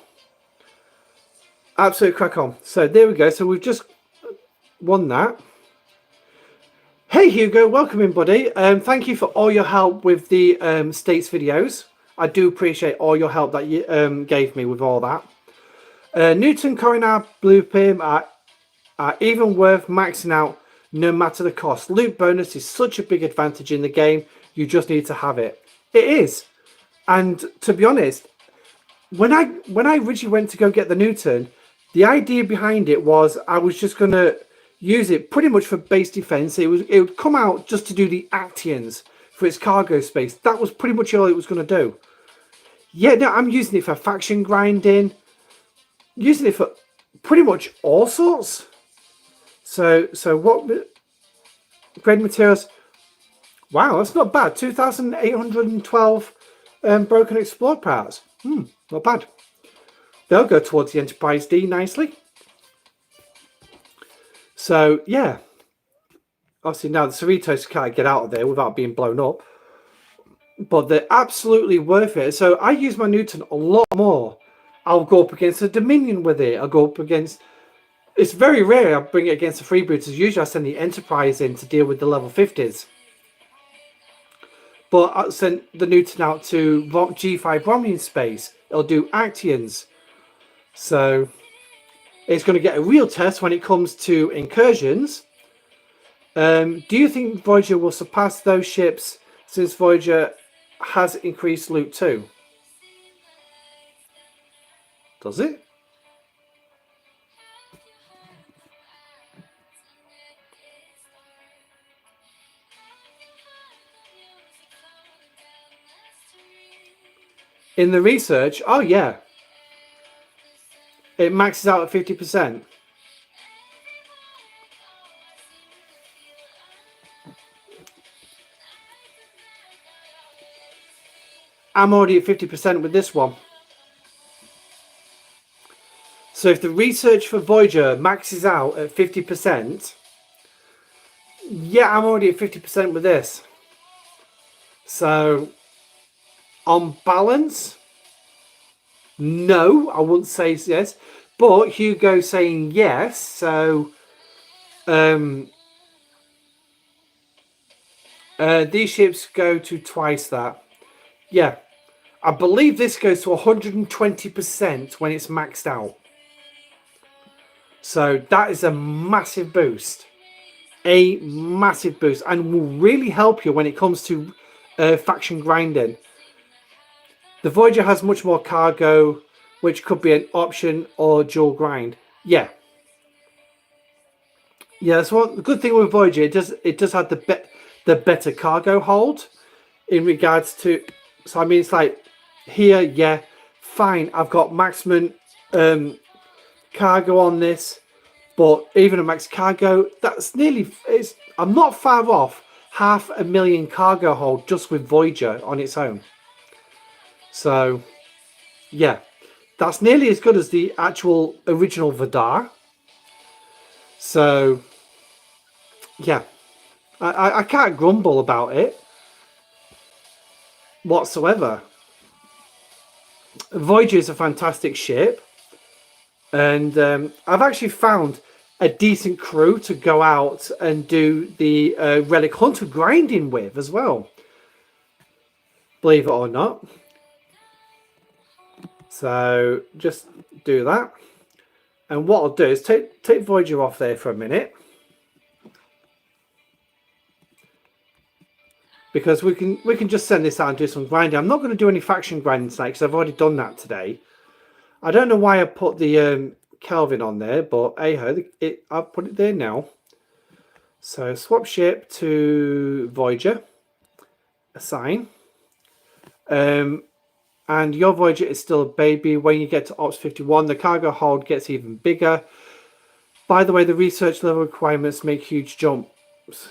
Absolutely crack on. So there we go. So we've just won that. Hey Hugo, welcome in, buddy. Thank you for all your help with the states videos. I do appreciate all your help that you gave me with all that. Newton Coronar Blue Pim are even worth maxing out no matter the cost. Loot bonus is such a big advantage in the game. You just need to have it. It is. And to be honest, when I originally went to go get the Newton, the idea behind it was I was just going to use it pretty much for base defense. It would come out just to do the Actians for its cargo space. That was pretty much all it was going to do. Yeah, no, I'm using it for faction grinding, using it for pretty much all sorts. So what grade materials? Wow, that's not bad. 2,812 broken explored parts. Not bad. They'll go towards the Enterprise D nicely. So yeah, obviously now the Cerritos can't get out of there without being blown up, but they're absolutely worth it. So I use my Newton a lot more. I'll go up against the Dominion with it. I'll go up against... it's very rare I bring it against the freebooters. Usually I send the Enterprise in to deal with the level 50s. But I sent the Newton out to G5 Romulan space. It'll do Actians. So it's going to get a real test when it comes to incursions. Do you think Voyager will surpass those ships since Voyager has increased loot too? Does it? In the research, oh yeah. It maxes out at 50%. I'm already at 50% with this one. So if the research for Voyager maxes out at 50%, yeah, I'm already at 50% with this. So on balance, no, I wouldn't say yes. But Hugo's saying yes, so these ships go to twice that. Yeah, I believe this goes to 120% when it's maxed out. So that is a massive boost. A massive boost, and will really help you when it comes to faction grinding. The Voyager has much more cargo, which could be an option or dual grind. Yeah. Yeah, that's what the good thing with Voyager, it does have the better cargo hold in regards to, so I mean it's like here, yeah, fine, I've got maximum cargo on this, but even a max cargo, that's nearly, I'm not far off 500,000 cargo hold just with Voyager on its own. So yeah, that's nearly as good as the actual original Vidar. So yeah, I can't grumble about it whatsoever. Voyager is a fantastic ship, and I've actually found a decent crew to go out and do the Relic Hunter grinding with as well, believe it or not. So just do that, and what I'll do is take Voyager off there for a minute, because we can just send this out and do some grinding. I'm not going to do any faction grinding tonight because I've already done that today. I don't know why I put the Kelvin on there, but hey-ho, I'll put it there now. So swap ship to Voyager, assign. And your Voyager is still a baby. When you get to Ops 51, the cargo hold gets even bigger. By the way, the research level requirements make huge jumps.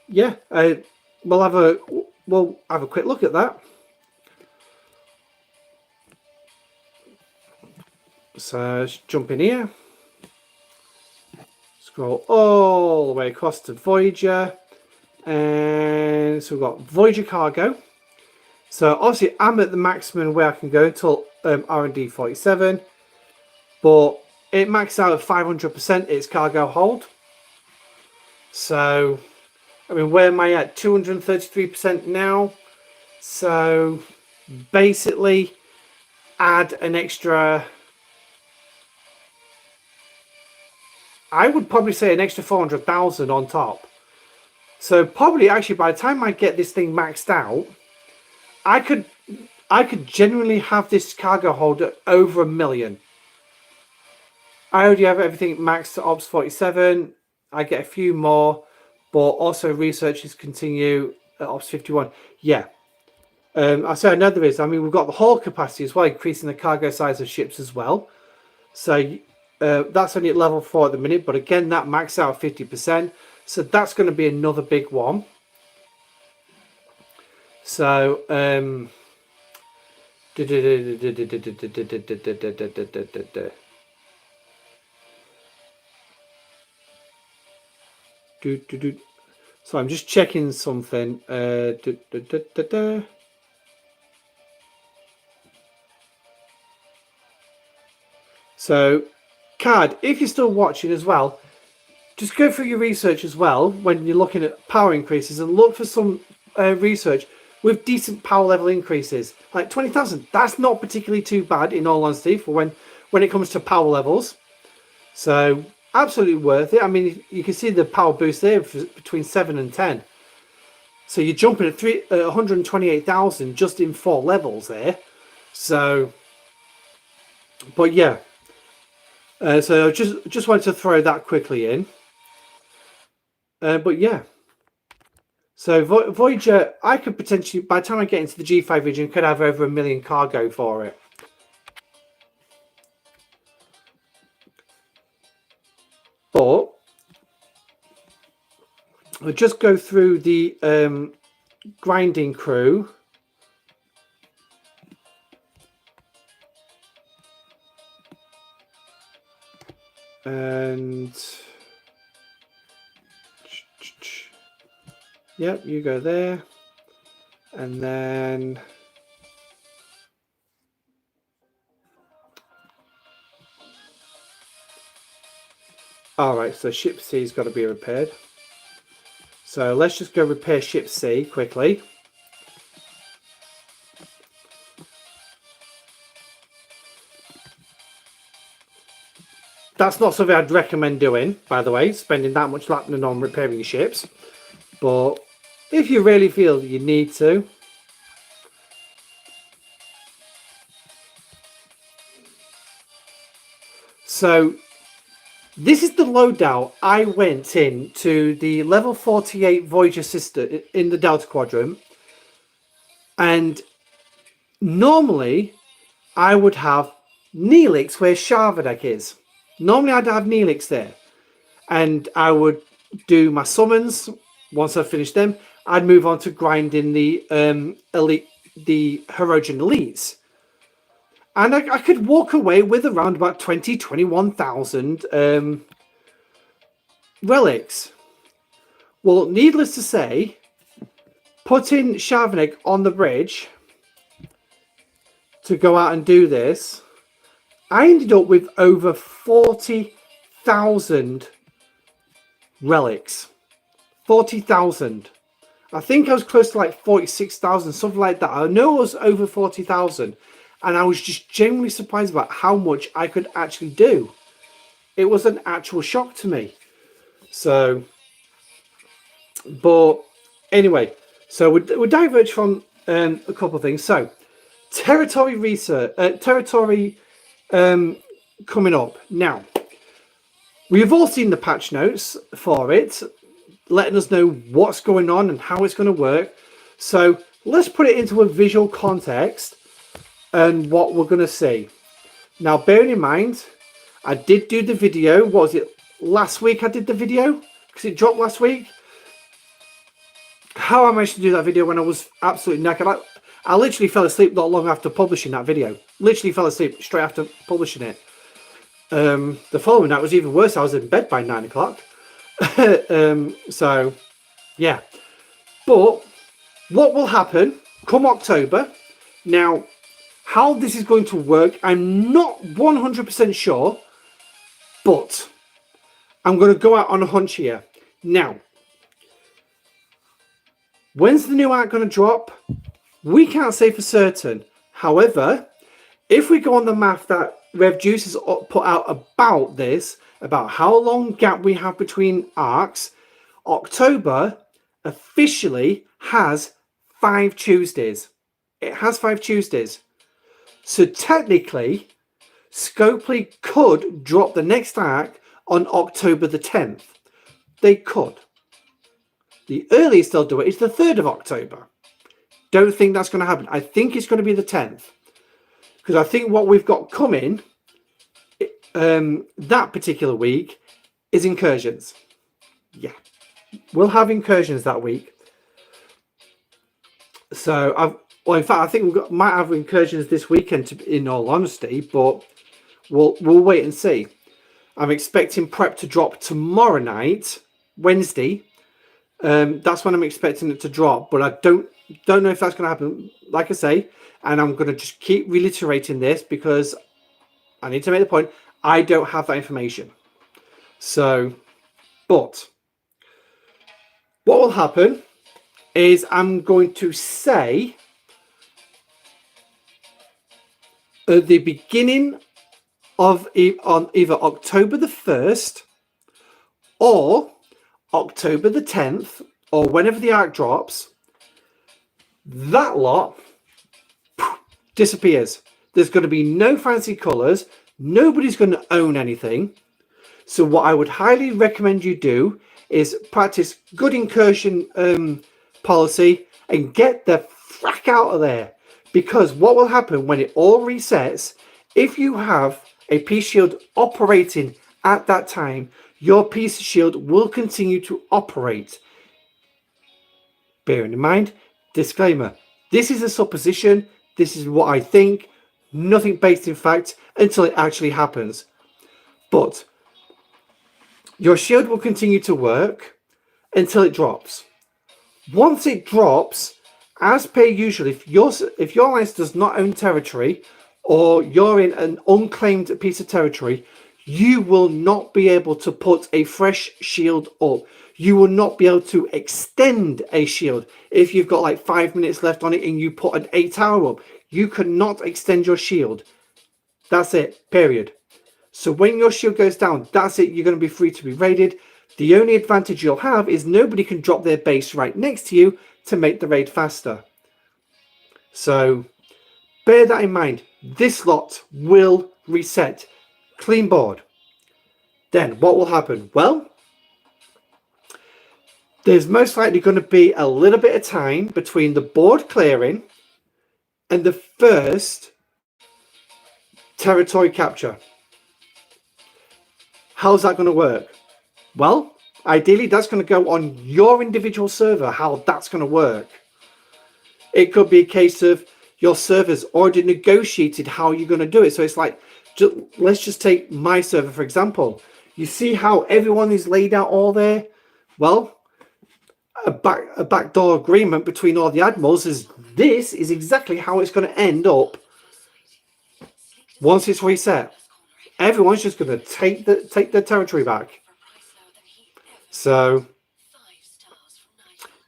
Yeah, we'll have a quick look at that. So let's jump in here. Scroll all the way across to Voyager, and so we've got Voyager cargo. So obviously I'm at the maximum where I can go until R&D 47, but it maxed out at 500% its cargo hold. So I mean, where am I at? 233% now. So basically add an extra, I would probably say an extra 400,000 on top. So probably actually by the time I get this thing maxed out, I could genuinely have this cargo hold at over 1 million. I already have everything maxed to Ops 47. I get a few more, but also researches continue at Ops 51. Yeah. I say another is, I mean, we've got the hull capacity as well, increasing the cargo size of ships as well. So that's only at level 4 at the minute, but again, that maxed out 50%. So that's going to be another big one. So so I'm just checking something. So Card, if you're still watching as well, just go through your research as well when you're looking at power increases, and look for some research with decent power level increases. Like 20,000, that's not particularly too bad in all honesty for when it comes to power levels. So absolutely worth it. I mean, you can see the power boost there between 7 and 10. So you're jumping at 128,000 just in 4 levels there. So, but yeah. So just wanted to throw that quickly in. But yeah. So Voyager, I could potentially, by the time I get into the G5 region, could have over 1 million cargo for it. But I'll just go through the grinding crew. And yep, you go there. And then all right, so ship C's got to be repaired. So let's just go repair ship C quickly. That's not something I'd recommend doing, by the way, spending that much latinum on repairing your ships. But if you really feel that you need to. So this is the loadout I went in to the level 48 Voyager sister in the Delta Quadrant. And normally I would have Neelix where Sharvadek is. Normally I'd have Neelix there. And I would do my summons. Once I finished them, I'd move on to grinding the elite, the Herogen Elites. And I could walk away with around about 21,000 relics. Well, needless to say, putting Shavnik on the bridge to go out and do this, I ended up with over 40,000 relics. 40,000. I think I was close to like 46,000, something like that. I know it was over 40,000. And I was just genuinely surprised about how much I could actually do. It was an actual shock to me. So, but anyway, so we'll diverge from a couple of things. So, territory research, territory coming up. Now, we've all seen the patch notes for it, letting us know what's going on and how it's going to work. So, let's put it into a visual context and what we're going to see. Now, bearing in mind, I did do the video. What was it? Last week I did the video because it dropped last week. How I managed to do that video when I was absolutely knackered. I literally fell asleep not long after publishing that video. Literally fell asleep straight after publishing it. The following night was even worse. I was in bed by 9 o'clock. So, yeah. But what will happen come October? Now, how this is going to work, I'm not 100% sure, but I'm going to go out on a hunch here. Now, when's the new art going to drop? We can't say for certain. However, if we go on the math that Rev Juice has put out about this, about how long gap we have between arcs, October officially has 5 Tuesdays. It has 5 Tuesdays. So technically, Scopely could drop the next arc on October the 10th. They could. The earliest they'll do it is the 3rd of October. Don't think that's going to happen. I think it's going to be the 10th. Because I think what we've got coming that particular week is incursions. Yeah. We'll have incursions that week. So, well, in fact, I think might have incursions this weekend, in all honesty, but we'll wait and see. I'm expecting prep to drop tomorrow night, Wednesday. That's when I'm expecting it to drop, but I don't know if that's going to happen. Like I say, and I'm going to just keep reiterating this because I need to make the point. I don't have that information. So, but what will happen is I'm going to say at the beginning of on either October the 1st or October the 10th, or whenever the arc drops, that lot disappears. There's going to be no fancy colours. Nobody's going to own anything. So what I would highly recommend you do is practice good incursion policy and get the frack out of there. Because what will happen when it all resets, if you have a piece shield operating at that time, your piece shield will continue to operate. Bearing in mind, disclaimer, this is a supposition, this is what I think, nothing based in fact until it actually happens. But your shield will continue to work until it drops. Once it drops, as per usual, if your alliance does not own territory or you're in an unclaimed piece of territory, you will not be able to put a fresh shield up. You will not be able to extend a shield. If you've got like 5 minutes left on it and you put an 8-hour up, you cannot extend your shield. That's it, period. So when your shield goes down, that's it. You're going to be free to be raided. The only advantage you'll have is nobody can drop their base right next to you to make the raid faster. So bear that in mind. This lot will reset. Clean board. Then what will happen? Well, there's most likely going to be a little bit of time between the board clearing and the first territory capture. How's that going to work? Well, ideally that's going to go on your individual server, how that's going to work. It could be a case of your server's already negotiated how you're going to do it. So it's like, let's just take my server, for example. You see how everyone is laid out all there? Well, a backdoor agreement between all the admirals is this is exactly how it's going to end up once it's reset. Everyone's just going to take their territory back. So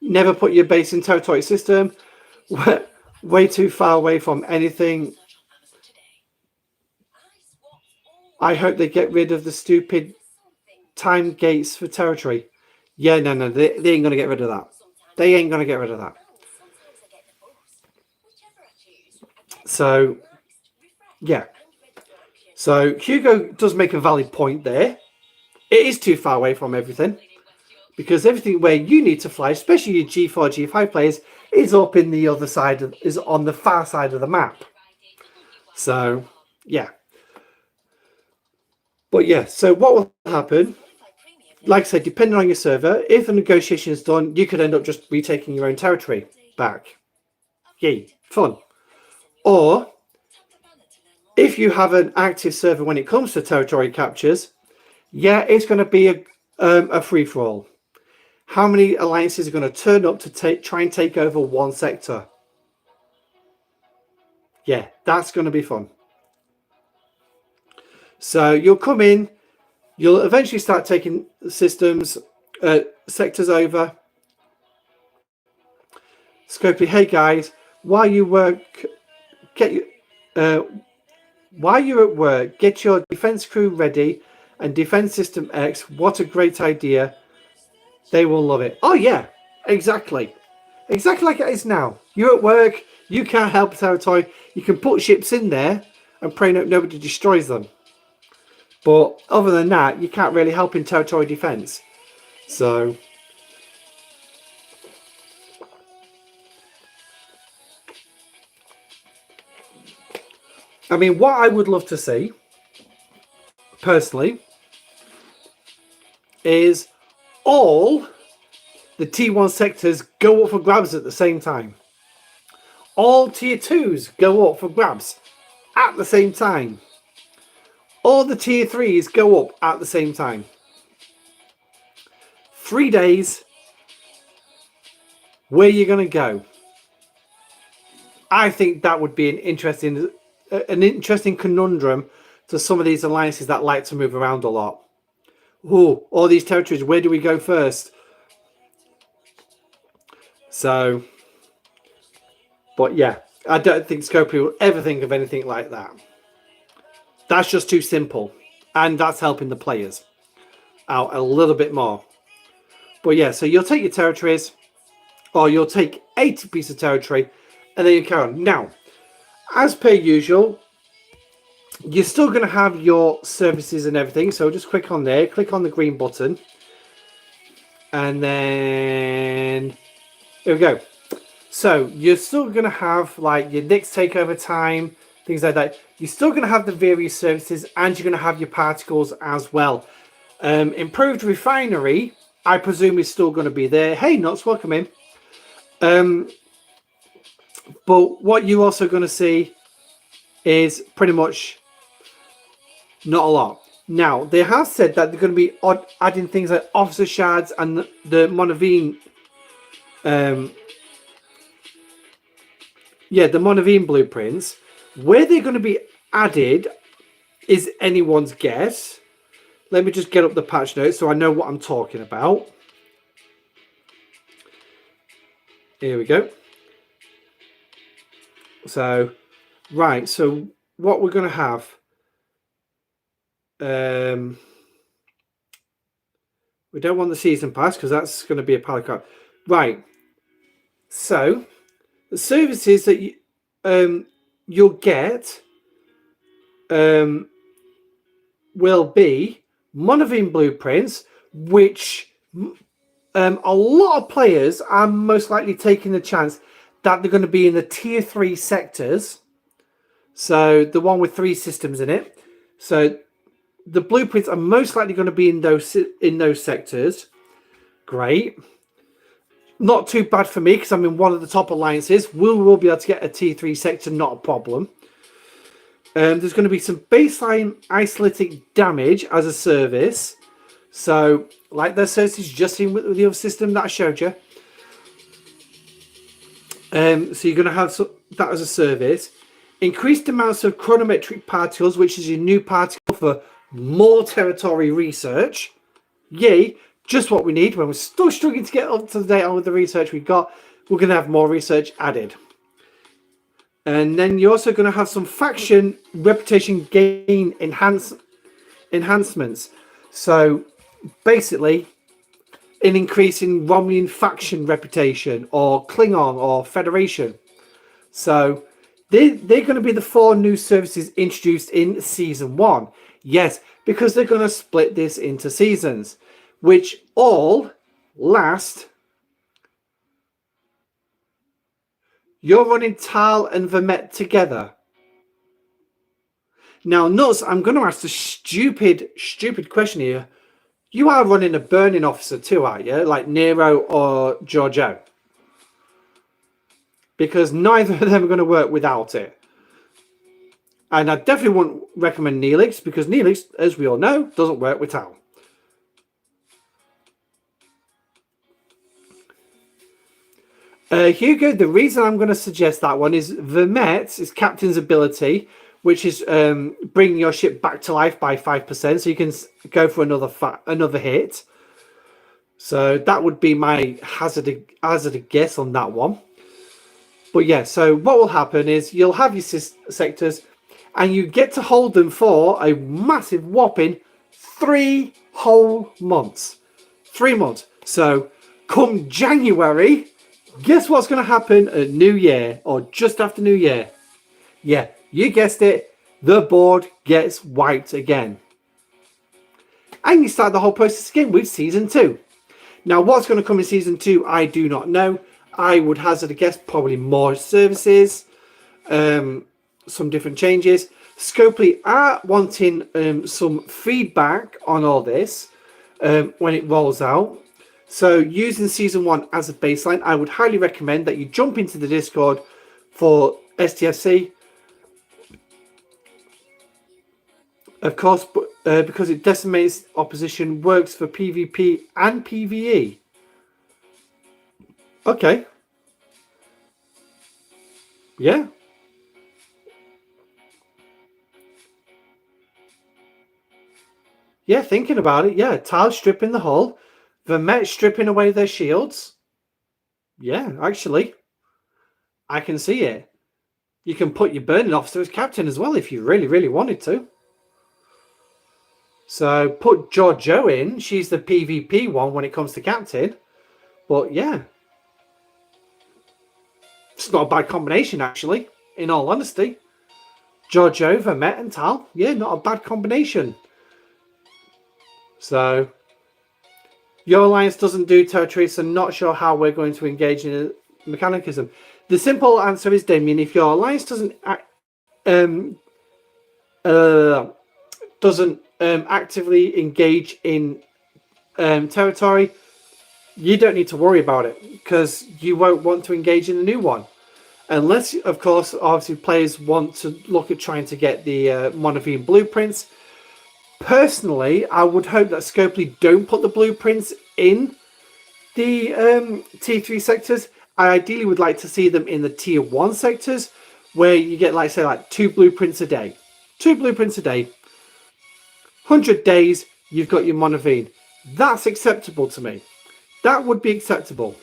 never put your base in territory system. Way too far away from anything. I hope they get rid of the stupid time gates for territory. Yeah, no, they ain't going to get rid of that. They ain't going to get rid of that. So, yeah. So Hugo does make a valid point there. It is too far away from everything. Because everything where you need to fly, especially your G4, G5 players, is up in the other side, is on the far side of the map. So, yeah. But yeah, so what will happen, like I said, depending on your server, if the negotiation is done, you could end up just retaking your own territory back. Yay, fun. Or, if you have an active server when it comes to territory captures, yeah, it's going to be a free-for-all. How many alliances are going to turn up to try and take over one sector? Yeah, that's going to be fun. So you'll come in, you'll eventually start taking systems, sectors over. Scopely, hey guys, while you're at work, get your defense crew ready and defense system X. What a great idea. They will love it. Oh yeah, exactly. Exactly like it is now. You're at work, you can't help territory. You can put ships in there and pray nobody destroys them. But other than that, you can't really help in territory defense. So, I mean, what I would love to see, personally, is all the T1 sectors go up for grabs at the same time. All tier 2s go up for grabs at the same time. All the tier 3s go up at the same time. 3 days. Where are you going to go? I think that would be an interesting conundrum to some of these alliances that like to move around a lot. Oh, all these territories, where do we go first? So, but yeah, I don't think Scopely will ever think of anything like that. That's just too simple. And that's helping the players. out a little bit more. But yeah, so you'll take your territories, or you'll take 80 pieces of territory, and then you carry on. Now, as per usual, you're still going to have your services and everything. So just click on there, click on the green button, and then here we go. So you're still going to have like your next takeover time, things like that. You're still going to have the various services, and you're going to have your particles as well. Improved refinery, I presume, is still going to be there. Hey, Nuts, welcome in. But what you're also going to see is pretty much not a lot. Now, they have said that they're going to be adding things like officer shards and the Monavine. The Monavine blueprints. Where they're going to be added is anyone's guess. Let me just get up the patch notes so I know what I'm talking about. Here we go. So, right. So, what we're going to have. We don't want the season pass because that's going to be a pallet card. Right. So, the services that you'll get will be Monavine blueprints, which a lot of players are most likely taking the chance that they're going to be in the tier 3 sectors. So the one with 3 systems in it. So the blueprints are most likely going to be in those sectors. Great. Not too bad for me because I'm in one of the top alliances. We will be able to get a tier 3 sector, not a problem. There's going to be some baseline isolytic damage as a service. So, like the services just in with the other system that I showed you. So you're going to have that as a service. Increased amounts of chronometric particles, which is your new particle for more territory research. Yay, just what we need when we're still struggling to get up to date on with the research we've got. We're going to have more research added. And then you're also going to have some faction reputation gain enhancements. So basically, an increase in Romulan faction reputation or Klingon or Federation. So they're going to be the 4 new services introduced in Season 1. Yes, because they're going to split this into seasons, which all last. You're running Tal and Vermet together. Now, Nuts, I'm going to ask a stupid question here. You are running a burning officer too, aren't you? Like Nero or Giorgio. Because neither of them are going to work without it. And I definitely wouldn't recommend Neelix, because Neelix, as we all know, doesn't work with Tal. Hugo, the reason I'm going to suggest that one is Vermet is Captain's ability, which is bringing your ship back to life by 5%, so you can go for another hit. So that would be my hazard guess on that one. But yeah, so what will happen is you'll have your sectors, and you get to hold them for a massive whopping 3 whole months. 3 months. So come January, guess what's going to happen at New Year or just after New Year? Yeah, you guessed it. The board gets wiped again. And you start the whole process again with Season 2. Now, what's going to come in Season 2, I do not know. I would hazard a guess, probably more services, some different changes. Scopely are wanting some feedback on all this when it rolls out. So using Season 1 as a baseline, I would highly recommend that you jump into the Discord for STFC. Of course, because it decimates opposition, works for PvP and PvE. Okay. Yeah. Yeah, thinking about it. Yeah, Tal stripping the hull. Vermet stripping away their shields. Yeah, actually. I can see it. You can put your burning officer as captain as well if you really, really wanted to. So put Giorgio in. She's the PvP one when it comes to captain. But yeah, it's not a bad combination, actually, in all honesty. Giorgio, Vermette and Tal. Yeah, not a bad combination. So, your alliance doesn't do territory, so not sure how we're going to engage in mechanicism. The simple answer is, Damien, if your alliance doesn't actively engage in territory, you don't need to worry about it because you won't want to engage in a new one. Unless, of course, obviously players want to look at trying to get the Monavine blueprints. Personally, I would hope that Scopely don't put the blueprints in the T3 sectors. I ideally would like to see them in the Tier 1 sectors where you get, like, say, like 2 blueprints a day. 2 blueprints a day. 100 days, you've got your Monavine. That's acceptable to me. That would be acceptable.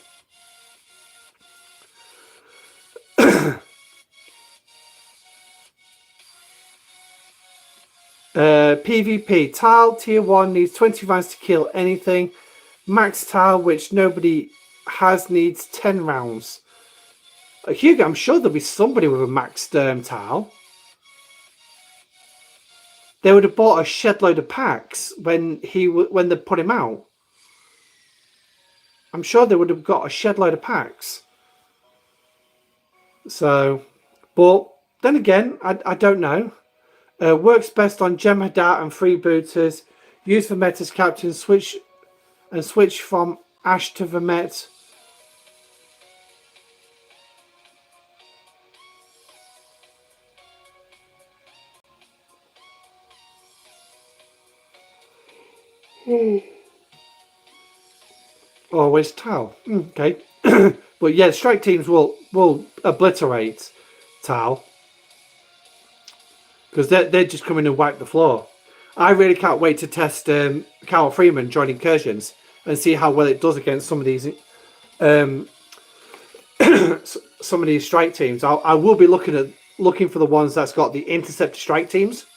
PvP. Tile tier 1 needs 20 rounds to kill anything. Max tile, which nobody has, needs 10 rounds. Hugo, I'm sure there'll be somebody with a max tile. They would have bought a shed load of packs when they put him out. I'm sure they would have got a shed load of packs. So, but then again, I don't know. Works best on Jem'Hadar and freebooters. Use Vermette as captain. Switch from Ash to Vermette. Always Tal. Okay. But yeah, strike teams will obliterate Tal. Because they're just coming and wipe the floor. I really can't wait to test Carol Freeman joining incursions and see how well it does against some of these strike teams. I will be looking for the ones that's got the interceptor strike teams.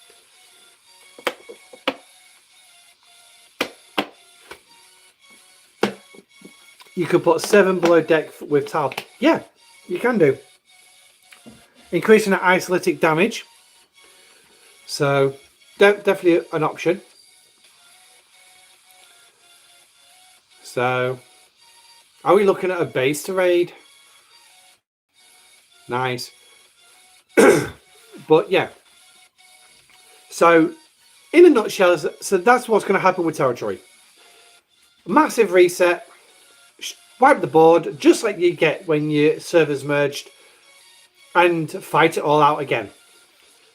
You could put 7 below deck with Tal. Yeah, you can do. Increasing that isolytic damage. So, definitely an option. So, are we looking at a base to raid? Nice. But yeah. So, in a nutshell, so that's what's going to happen with territory. Massive reset. Wipe the board, just like you get when your servers merged, and fight it all out again.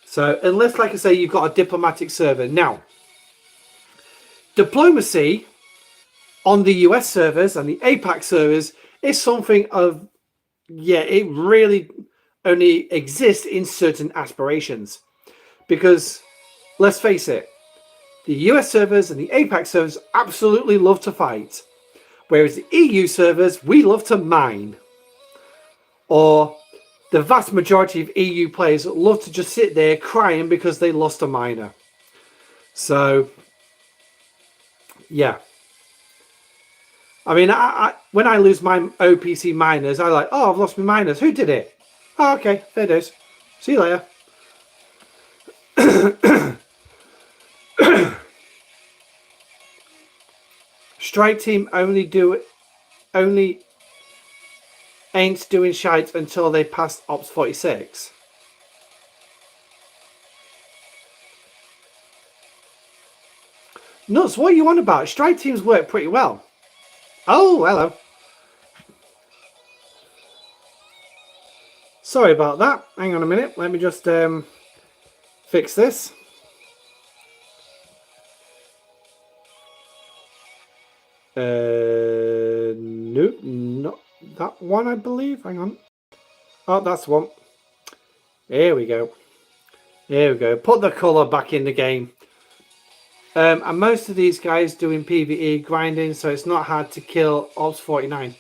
So, unless, like I say, you've got a diplomatic server. Now, diplomacy on the US servers and the APAC servers is something of, yeah, it really only exists in certain aspirations. Because, let's face it, the US servers and the APAC servers absolutely love to fight. Whereas the EU servers, we love to mine. Or the vast majority of EU players love to just sit there crying because they lost a miner. So, yeah. I mean, when I lose my OPC miners, I like, oh, I've lost my miners. Who did it? Oh, okay, there it is. See you later. Strike team only ain't doing shite until they pass Ops 46. Nuts, what are you on about? Strike teams work pretty well. Oh, hello. Sorry about that. Hang on a minute. Let me just fix this. Nope, not that one, I believe. Hang on. Oh, that's one. Here we go. Here we go. Put the colour back in the game. And most of these guys doing PvE grinding, so it's not hard to kill Ops 49.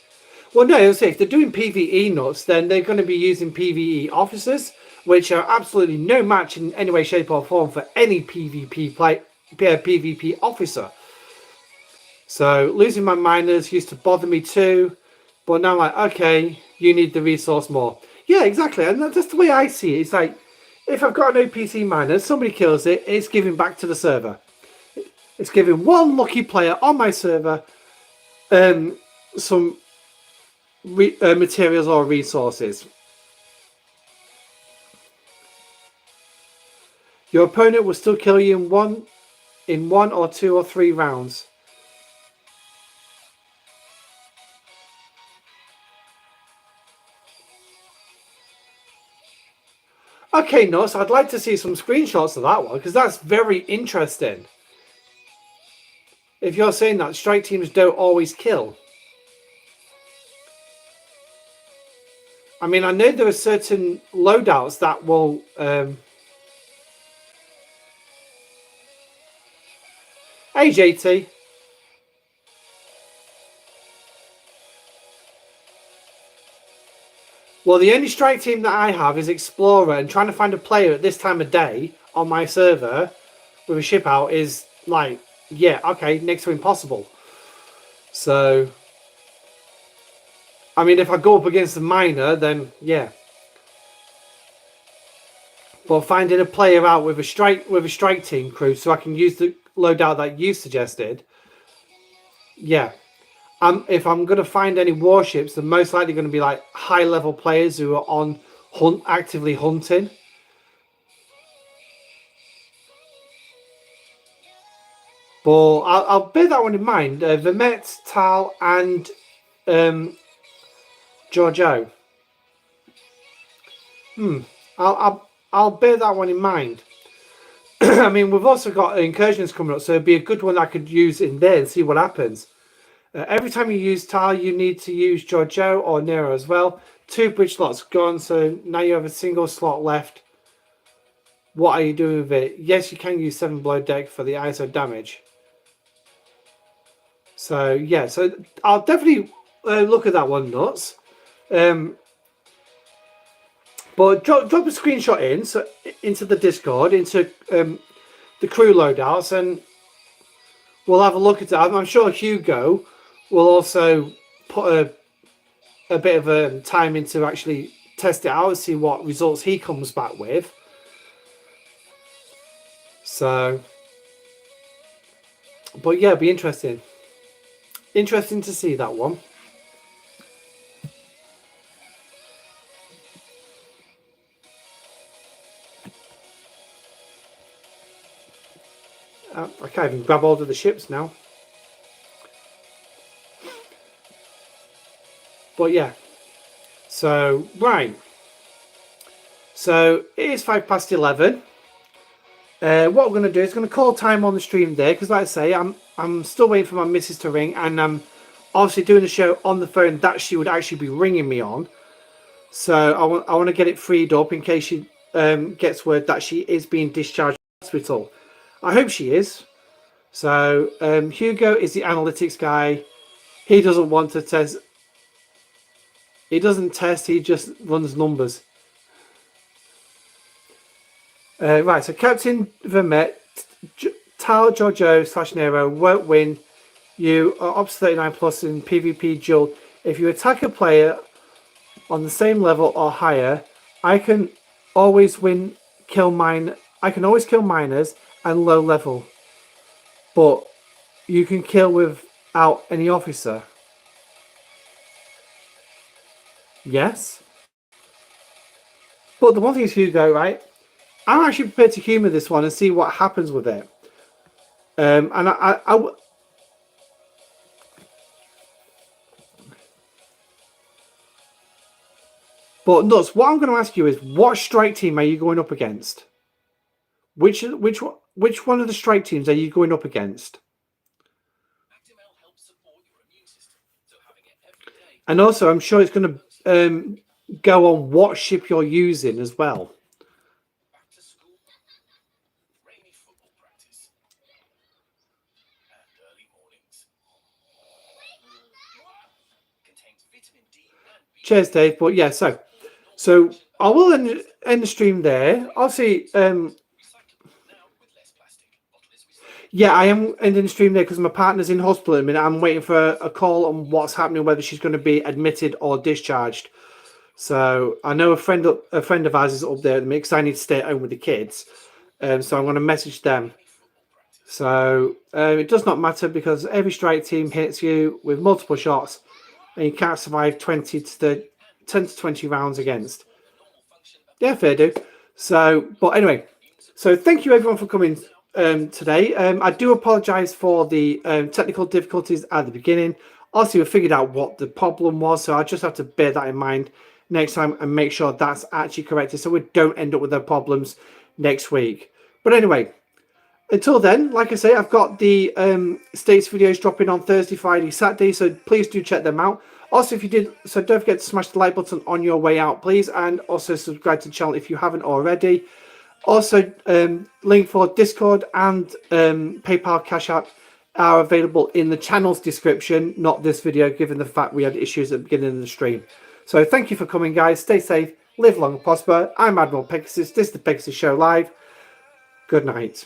Well, no, I'll say if they're doing PvE nuts, then they're going to be using PvE officers, which are absolutely no match in any way, shape, or form for any PvP play. be a PvP officer. So losing my miners used to bother me too, but now I'm like, okay, you need the resource more. Yeah, exactly, and that's the way I see it. It's like, if I've got an OPC miner, somebody kills it, it's giving back to the server. It's giving one lucky player on my server some materials or resources. Your opponent will still kill you in one or two or three rounds. Okay, Nuts, I'd like to see some screenshots of that one because that's very interesting. If you're saying that strike teams don't always kill. I mean, I know there are certain loadouts that will... Hey, JT. Well, the only strike team that I have is Explorer, and trying to find a player at this time of day on my server with a ship out is like, yeah, okay, next to impossible. So, I mean, if I go up against a miner, then yeah. But finding a player out with a strike team crew so I can use the loadout that you suggested, yeah. If I'm going to find any warships, they're most likely going to be like high-level players who are on actively hunting. But I'll bear that one in mind. Vermet, Tal, and Giorgio. I'll bear that one in mind. I mean, we've also got incursions coming up, so it'd be a good one I could use in there and see what happens. Every time you use Tal, you need to use Giorgio or Nero as well. 2 bridge slots gone, so now you have a single slot left. What are you doing with it? Yes, you can use 7 blow deck for the ISO damage. So yeah, so I'll definitely look at that one, Nuts. But drop a screenshot into the Discord, into the crew loadouts, and we'll have a look at it. I'm sure Hugo will also put a bit of time into actually test it out and see what results he comes back with. So, but yeah, it'll be interesting. Interesting to see that one. I can't even grab hold of the ships now. But yeah. So, right. So, it is 11:05. What we're going to do is going to call time on the stream there, because like I say, I'm still waiting for my missus to ring, and I'm obviously doing the show on the phone that she would actually be ringing me on. So I want to get it freed up in case she gets word that she is being discharged from hospital. I hope she is. So Hugo is the analytics guy. He doesn't want to test. He doesn't test. He just runs numbers. Right. So Captain Vermet, Tal Giorgio / Nero won't win. You are Ops 39 plus in PvP duel. If you attack a player on the same level or higher, I can always kill miners and low level, but you can kill without any officer. Yes, but the one thing is, Hugo, right? I'm actually prepared to humour this one and see what happens with it. And but Nuts, what I'm going to ask you is, what strike team are you going up against? Which one of the strike teams are you going up against? And also, I'm sure it's going to go on what ship you're using as well. Cheers, Dave. But yeah, so I will end the stream there. I'll see. Yeah, I am ending the stream there because my partner's in hospital at the minute. I'm waiting for a call on what's happening, whether she's going to be admitted or discharged. So I know a friend of ours is up there at the minute because I need to stay at home with the kids. So I'm going to message them. So it does not matter because every strike team hits you with multiple shots and you can't survive 10 to 20 rounds against. Yeah, fair do. So, but anyway, so thank you everyone for coming today. I do apologise for the technical difficulties at the beginning. Also, we figured out what the problem was, so I just have to bear that in mind next time and make sure that's actually corrected so we don't end up with the problems next week. But anyway, until then, like I say, I've got the States videos dropping on Thursday, Friday, Saturday, so please do check them out. Also, if you did, so don't forget to smash the like button on your way out, please, and also subscribe to the channel if you haven't already. Also, link for Discord and PayPal Cash App are available in the channel's description, not this video, given the fact we had issues at the beginning of the stream. So thank you for coming, guys. Stay safe, live long and prosper. I'm Admiral Pegasus. This is the Pegasus Show Live. Good night.